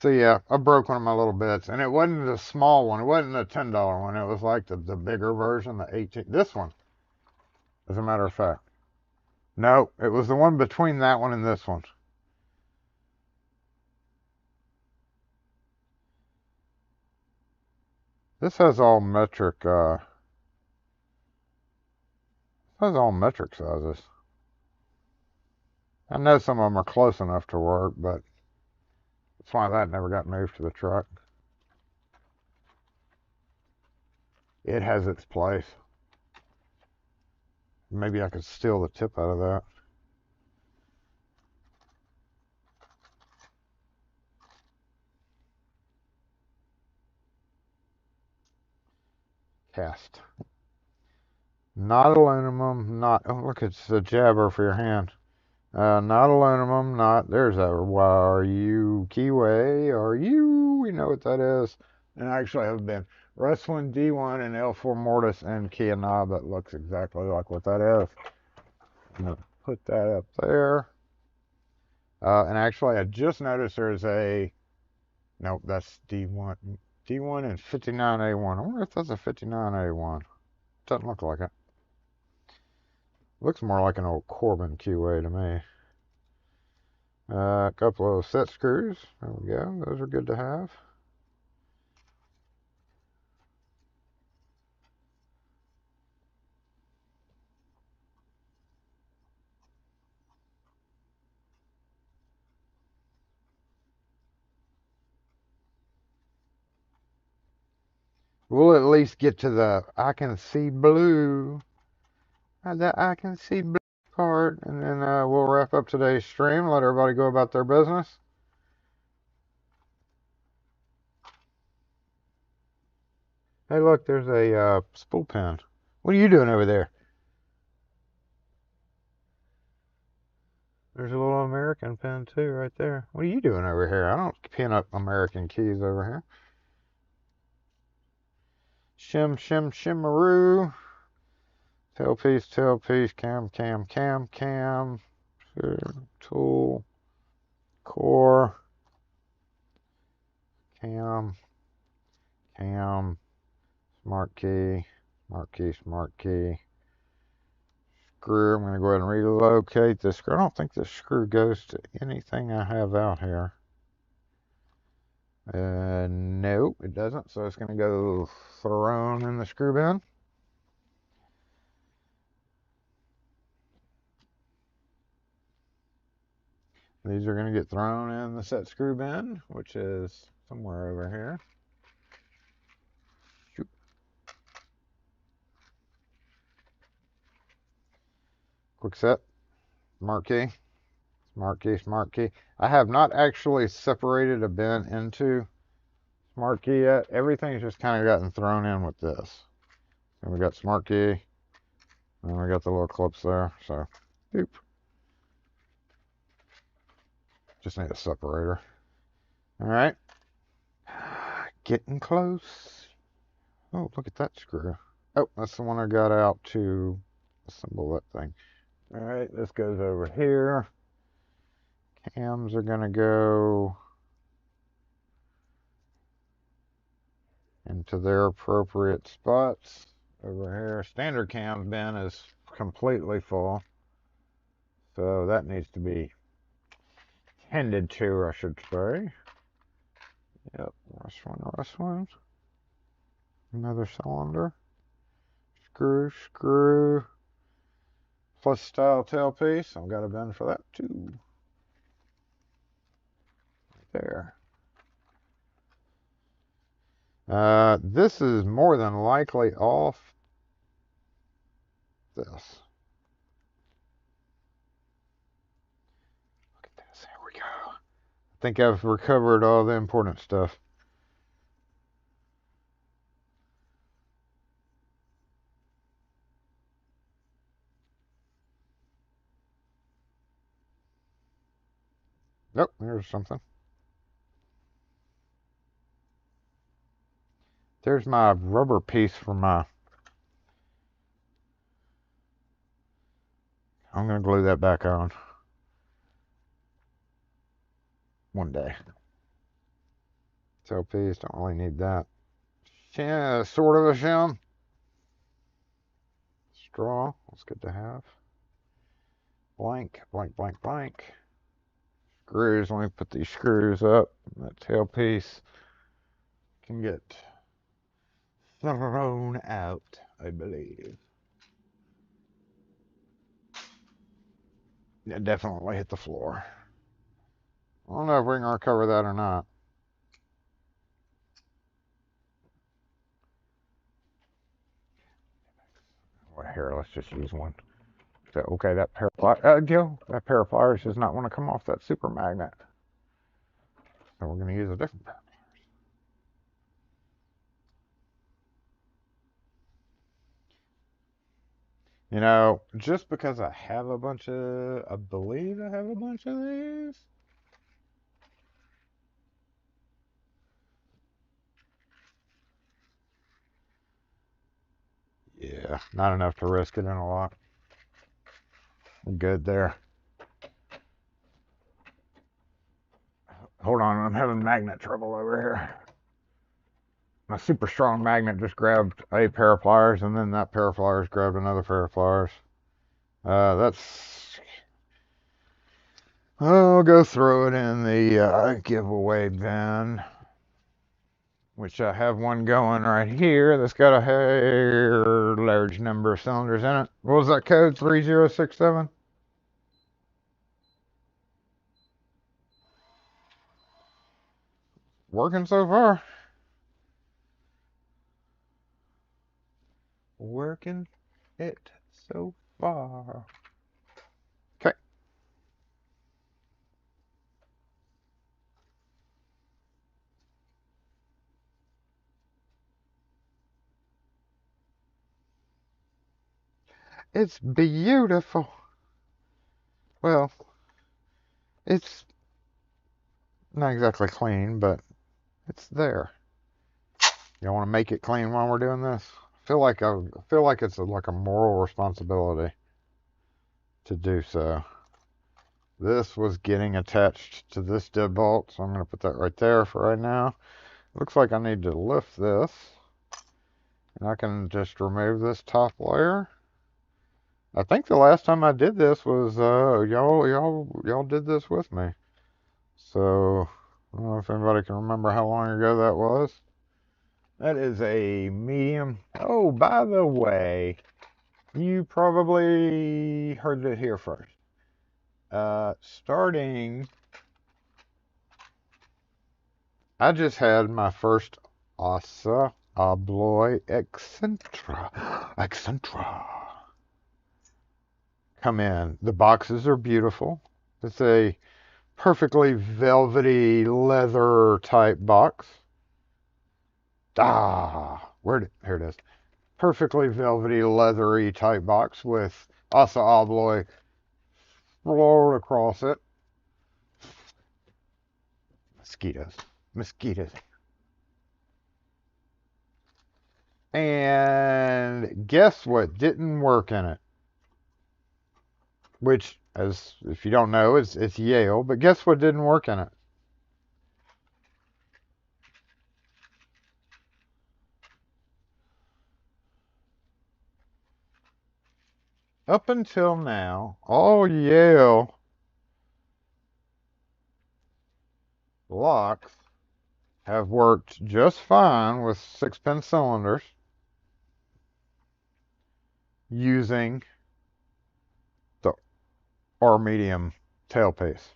So yeah, I broke one of my little bits, and it wasn't a small one. It wasn't a $10 one. It was like the bigger version, the 18. This one, as a matter of fact. No, it was the one between that one and this one. This has all metric. Has all metric sizes. I know some of them are close enough to work, but that's why that never got moved to the truck. It has its place. Maybe I could steal the tip out of that. Cast. Not aluminum, not, oh look, it's a jabber for your hand. Not aluminum, not, there's a RU keyway, RU, we know what that is. And I actually have been Rust1, D1, and L4 mortise and key and knob that looks exactly like what that is. I'm gonna put that up there. And actually I just noticed there's a Nope, that's D1. D1 and 59A1. I wonder if that's a 59A1. Doesn't look like it. Looks more like an old Corbin QA to me. A couple of set screws. There we go. Those are good to have. We'll at least get to the I can see blue. The I can see blue part. And then we'll wrap up today's stream. Let everybody go about their business. Hey, look, there's a spool pin. What are you doing over there? There's a little American pin too right there. What are you doing over here? I don't pin up American keys over here. Shim, shim, shimmaroo. Tailpiece, tailpiece, cam, cam, cam, cam. Tool, core, cam, cam, smart key, smart key, smart key. Screw. I'm going to go ahead and relocate this screw. I don't think this screw goes to anything I have out here. Nope, it doesn't. So it's going to go thrown in the screw bin. These are going to get thrown in the set screw bin, which is somewhere over here. Shoot. Quick set. Smart key. Smart key, smart key. I have not actually separated a bin into smart key yet. Everything's just kind of gotten thrown in with this. And we got smart key. And we got the little clips there. So, boop. Just need a separator. All right. Getting close. Oh, look at that screw. Oh, that's the one I got out to assemble that thing. All right, this goes over here. Cams are going to go into their appropriate spots over here. Standard cam bin is completely full, so that needs to be tended to, I should say. Yep, last one. Another cylinder. Screw, screw. Plus style tailpiece. I've got a bin for that too. Right there. This is more than likely off this. Look at this. Here we go. I think I've recovered all the important stuff. Nope, there's something. There's my rubber piece for my... I'm going to glue that back on. One day. Tailpiece, don't really need that. Yeah, sort of a shim. Straw, that's good to have. Blank, blank, blank, blank. Screws, let me put these screws up. That tailpiece can get thrown out, I believe. Yeah, definitely hit the floor. I don't know if we can recover that or not. Well, here, let's just use one. So, okay, that pair of pliers does not want to come off that super magnet. So we're going to use a different pair. You know, just because I have a bunch of, I believe I have a bunch of these. Yeah, not enough to risk it in a lot. We're good there. Hold on, I'm having magnet trouble over here. My super strong magnet just grabbed a pair of pliers, and then that pair of pliers grabbed another pair of pliers. I'll go throw it in the giveaway bin, which I have one going right here that's got a large number of cylinders in it. What was that code? 3067? Working so far. Working it so far. Okay. It's beautiful. Well, it's not exactly clean, but it's there. You want to make it clean while we're doing this? I feel like it's like a moral responsibility to do so. This was getting attached to this deadbolt, so I'm going to put that right there for right now. Looks like I need to lift this, and I can just remove this top layer. I think the last time I did this was y'all did this with me. So I don't know if anybody can remember how long ago that was. That is a medium. Oh, by the way, you probably heard it here first. Starting, I just had my first Asa Abloy Excentra come in. The boxes are beautiful. It's a perfectly velvety leather type box. Here it is. Perfectly velvety, leathery type box with Asa Abloy rolled across it. Mosquitoes. And guess what didn't work in it? Which, as if you don't know, it's Yale. But guess what didn't work in it? Up until now, all Yale locks have worked just fine with 6-pin cylinders using the R medium tailpiece.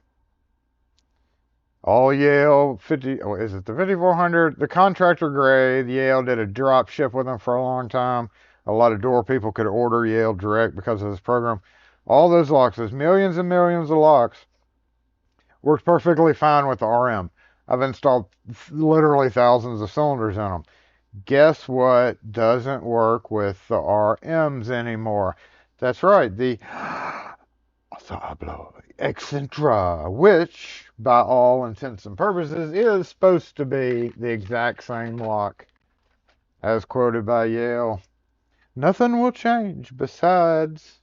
All Yale 50, oh, is it the 5400? The contractor grade, Yale did a drop ship with them for a long time. A lot of door people could order Yale direct because of this program. All those locks, those millions and millions of locks, worked perfectly fine with the RM. I've installed literally thousands of cylinders in them. Guess what doesn't work with the RMs anymore? That's right, the Excentra, which, by all intents and purposes, is supposed to be the exact same lock as quoted by Yale. Nothing will change besides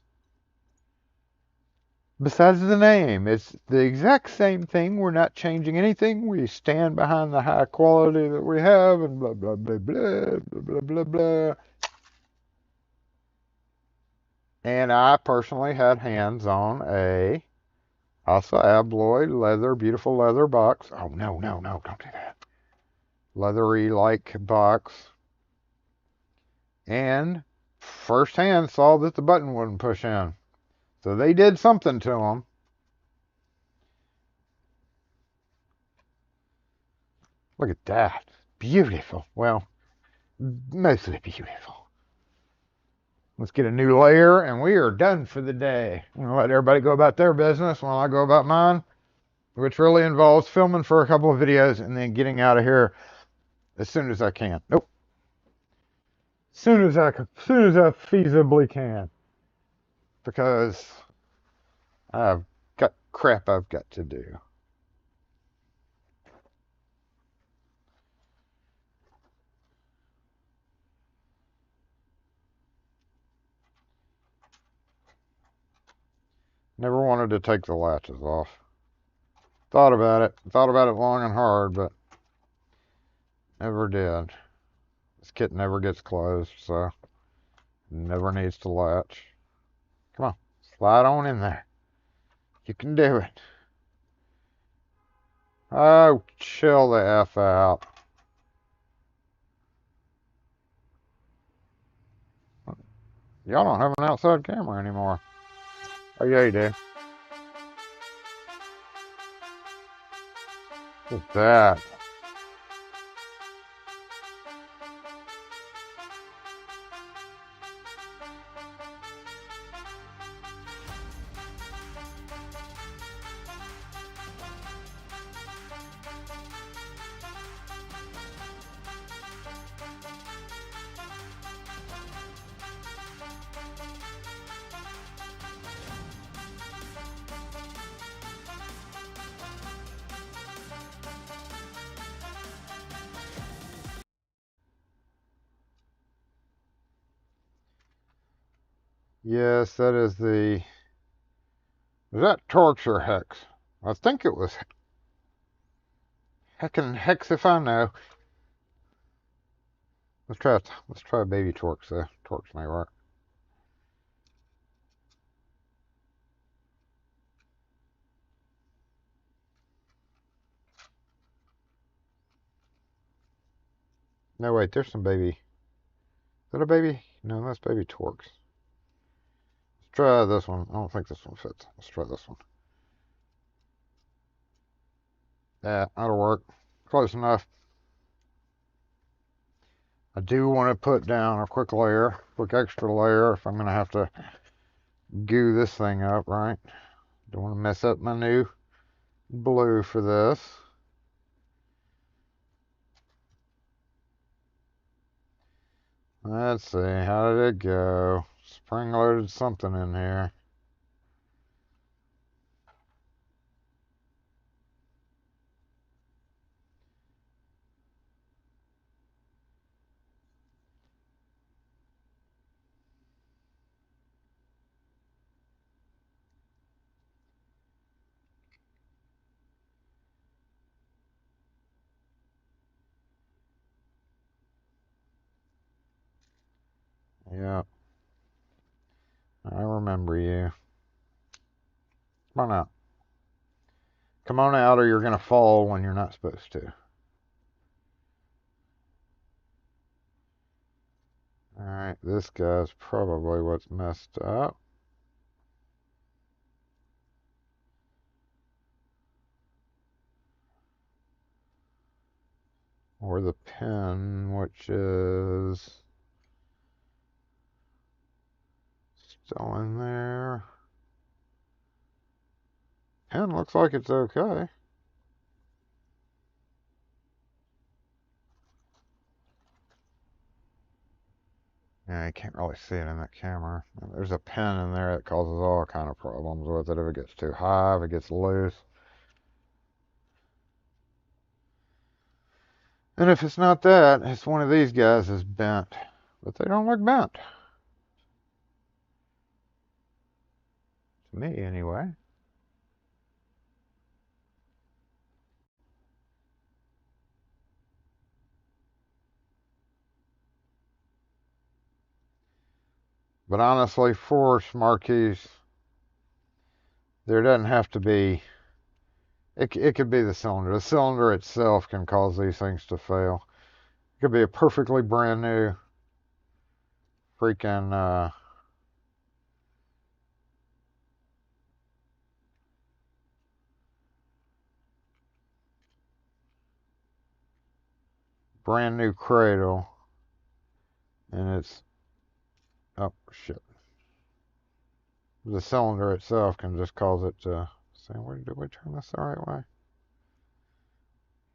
the name. It's the exact same thing. We're not changing anything. We stand behind the high quality that we have, and blah, blah, blah, blah, blah, blah, blah, blah. And I personally had hands on a Asa Abloy leather, beautiful leather box. Oh, no, don't do that. Leathery like box. And firsthand saw that the button wouldn't push in. So they did something to them. Look at that. Beautiful. Well, mostly beautiful. Let's get a new layer, and we are done for the day. I'm going to let everybody go about their business while I go about mine, which really involves filming for a couple of videos and then getting out of here as soon as I can. Nope. Soon as I feasibly can. Because I've got crap I've got to do. Never wanted to take the latches off. Thought about it. Thought about it long and hard, but never did. This kit never gets closed, so never needs to latch. Come on, slide on in there. You can do it. Oh, chill the F out. Y'all don't have an outside camera anymore. Oh, yeah, you do. What's that? Yes, that is the... Is that Torx or Hex? I think it was heckin' Hex if I know. Let's try baby Torx though. Torx may work. No, wait, there's some baby. Is that a baby? No, that's baby Torx. Let's try this one. I don't think this one fits. Let's try this one. Yeah, that'll work. Close enough. I do want to put down a quick extra layer if I'm going to have to goo this thing up, right? Don't want to mess up my new blue for this. Let's see, how did it go? Spring loaded something in here. Yeah, I remember you. Come on out. Come on out or you're going to fall when you're not supposed to. Alright, this guy's probably what's messed up. Or the pin, which is still in there. Pin looks like it's okay. Yeah, you can't really see it in that camera. There's a pin in there that causes all kind of problems with it if it gets too high, if it gets loose. And if it's not that, it's one of these guys is bent. But they don't look bent. To me, anyway. But honestly, for marquees, there doesn't have to be... It could be the cylinder. The cylinder itself can cause these things to fail. It could be a perfectly brand new freaking... brand new cradle. And it's... Oh, shit. The cylinder itself can just cause it to... Say, where did we turn this the right way?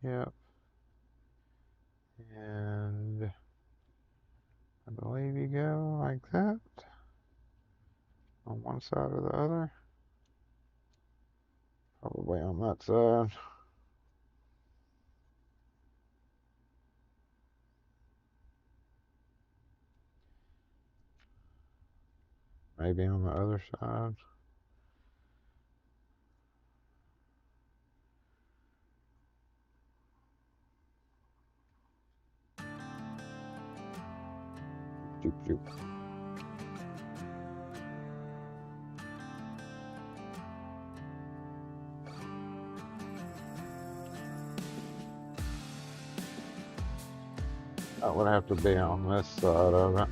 Yep. And... I believe you go like that. On one side or the other. Probably on that side. Maybe on the other side. Shoot. That would have to be on this side of it.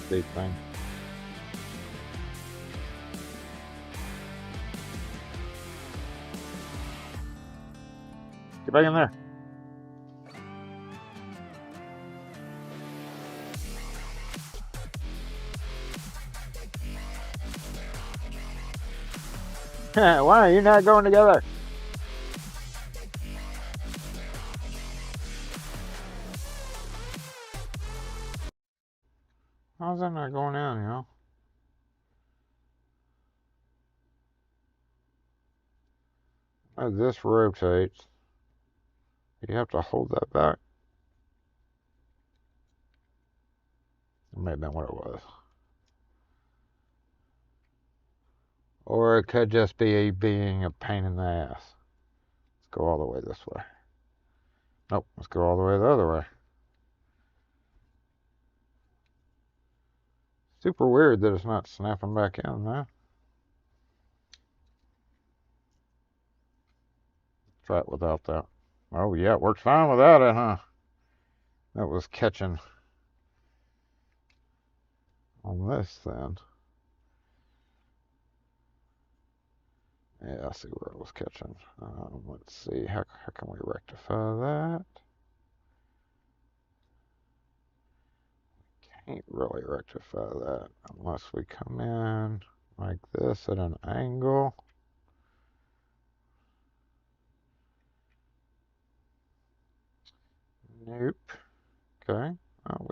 Big thing. Get back in there. Why are you not going together? How's that not going in, you know? As this rotates, you have to hold that back. That may have been what it was. Or it could just be being a pain in the ass. Let's go all the way this way. Nope, let's go all the way the other way. Super weird that it's not snapping back in now. Try it without that. Oh yeah, it worked fine without it, huh? That was catching on this then. Yeah, I see where it was catching. Let's see, how can we rectify that? Can't really rectify that unless we come in like this at an angle. Nope. Okay. Oh,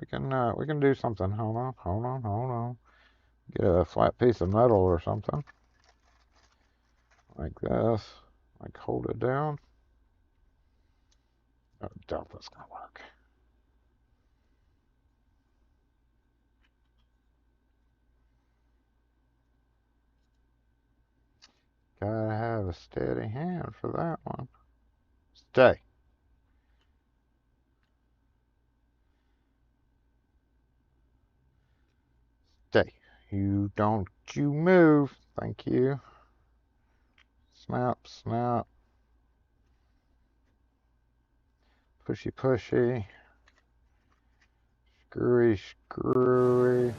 we can do something. Hold on. Get a flat piece of metal or something like this. Like hold it down. I doubt that's gonna work. Gotta have a steady hand for that one. Stay. Stay. You don't you move. Thank you. Snap, snap. Pushy, pushy. Screwy, screwy.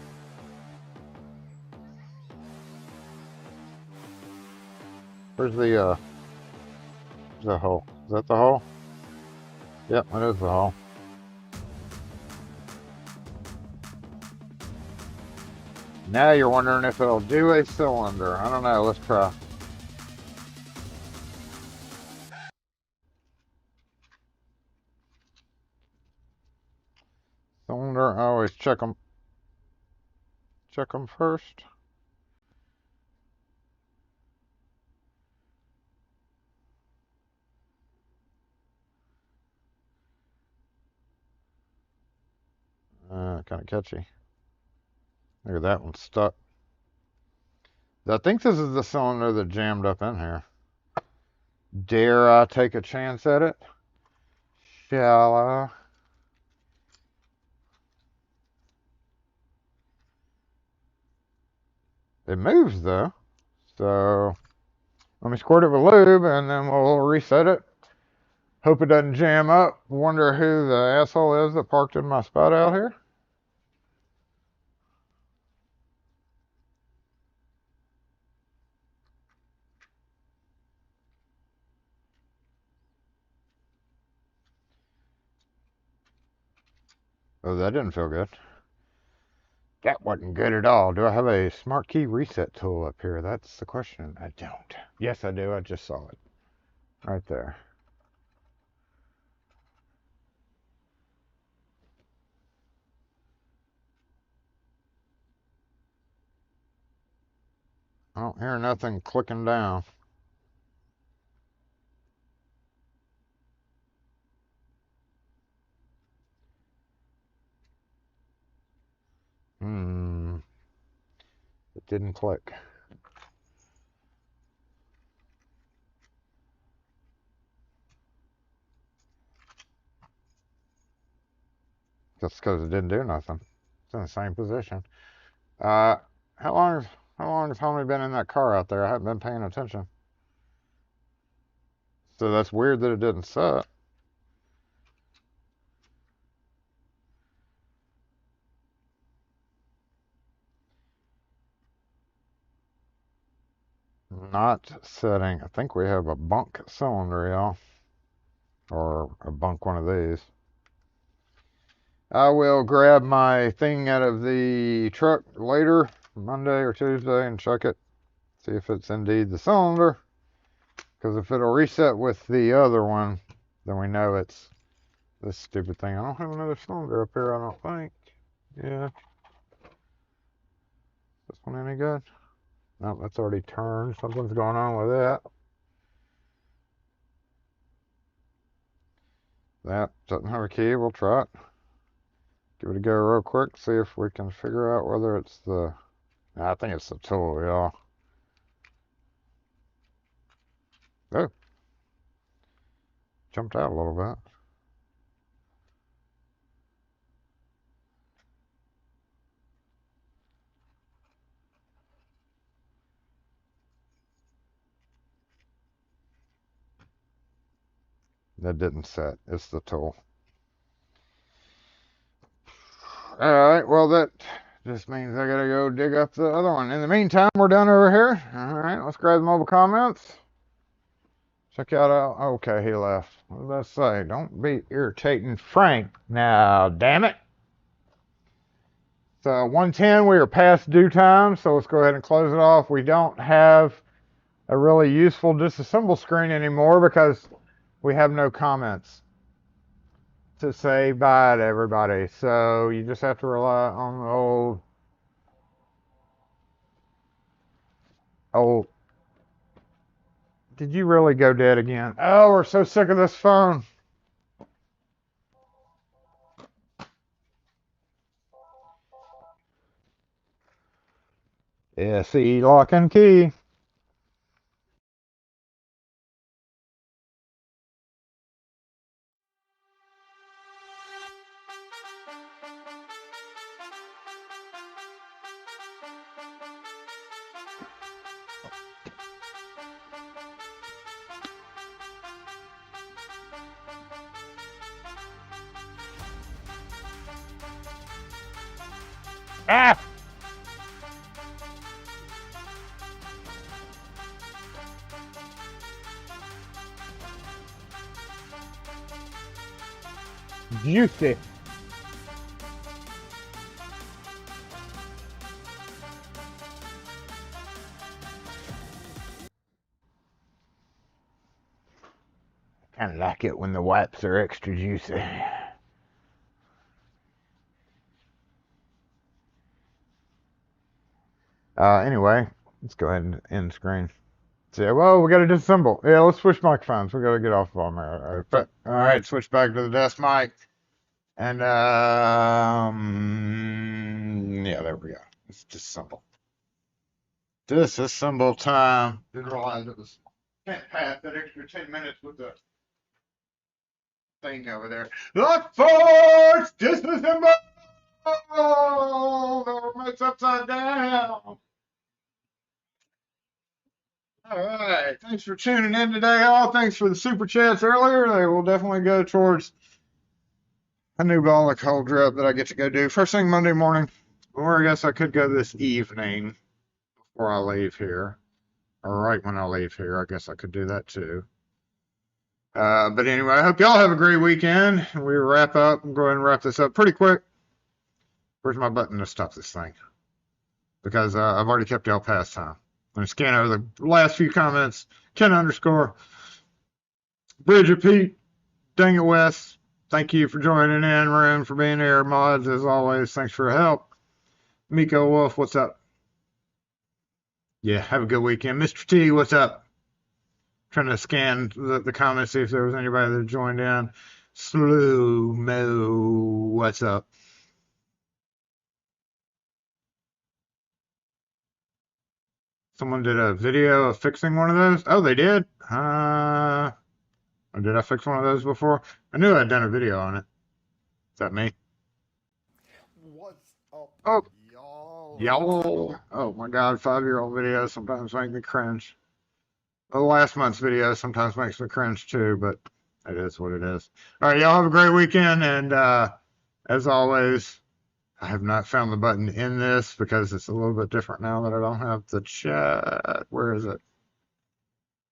Where's the hole? Is that the hole? Yep, that is the hole. Now you're wondering if it'll do a cylinder. I don't know. Let's try. Cylinder, I always check them. Check them first. Kind of catchy. Look at that one stuck. I think this is the cylinder that jammed up in here. Dare I take a chance at it? Shall I? It moves though. So let me squirt it with lube and then we'll reset it. Hope it doesn't jam up. Wonder who the asshole is that parked in my spot out here. Oh, that didn't feel good. That wasn't good at all. Do I have a smart key reset tool up here? That's the question. I don't. Yes, I do. I just saw it. Right there. I don't hear nothing clicking down. Didn't click. Just because it didn't do nothing. It's in the same position. How long has Homie been in that car out there? I haven't been paying attention. So that's weird that it didn't set. Not setting. I think we have a bunk cylinder, y'all. Or a bunk one of these. I will grab my thing out of the truck later, Monday or Tuesday, and check it. See if it's indeed the cylinder. Because if it'll reset with the other one, then we know it's this stupid thing. I don't have another cylinder up here, I don't think. Yeah. This one any good? No, that's already turned. Something's going on with that. That doesn't have a key. We'll try it. Give it a go real quick. See if we can figure out whether it's the... I think it's the tool, y'all. Oh. Jumped out a little bit. That didn't set. It's the tool. Alright, well that just means I gotta go dig up the other one. In the meantime, we're done over here. Alright, let's grab the mobile comments. Check out, okay, he left. What did I say? Don't be irritating Frank now, damn it. So 110, we are past due time, so let's go ahead and close it off. We don't have a really useful disassemble screen anymore because we have no comments to say bye to everybody. So you just have to rely on the old. Did you really go dead again? Oh, we're so sick of this phone. SE lock and key. Ah! Juicy. Kind of like it when the wipes are extra juicy. Anyway, let's go ahead and end screen. So, yeah, well, we got to disassemble. Yeah, let's switch microphones. We got to get off of them. All right, switch back to the desk mic. And, yeah, there we go. It's disassemble. Disassemble time. Didn't realize it was, can't pass that extra 10 minutes with the thing over there. Look force, disassemble! The remote's upside down. All right. Thanks for tuning in today, all. Thanks for the super chats earlier. They will definitely go towards a new ball of cold drip that I get to go do first thing Monday morning. Or I guess I could go this evening before I leave here. Or right when I leave here. I guess I could do that too. But anyway, I hope y'all have a great weekend. We wrap up. I'm going to wrap this up pretty quick. Where's my button to stop this thing? Because I've already kept y'all past time. I'm going to scan over the last few comments. Ken underscore. Bridget Pete. Dang it, Wes. Thank you for joining in. Rune for being here. Mods, as always, thanks for your help. Miko Wolf, what's up? Yeah, have a good weekend. Mr. T, what's up? Trying to scan the comments, see if there was anybody that joined in. Slow Mo, what's up? Someone did a video of fixing one of those. Oh, they did? Or did I fix one of those before? I knew I'd done a video on it. Is that me? What's up, Oh, y'all? y'all. Oh my God, 5-year-old videos sometimes make me cringe. The last month's video sometimes makes me cringe too, but it is what it is. All right, y'all have a great weekend, and as always, I have not found the button in this because it's a little bit different now that I don't have the chat. Where is it?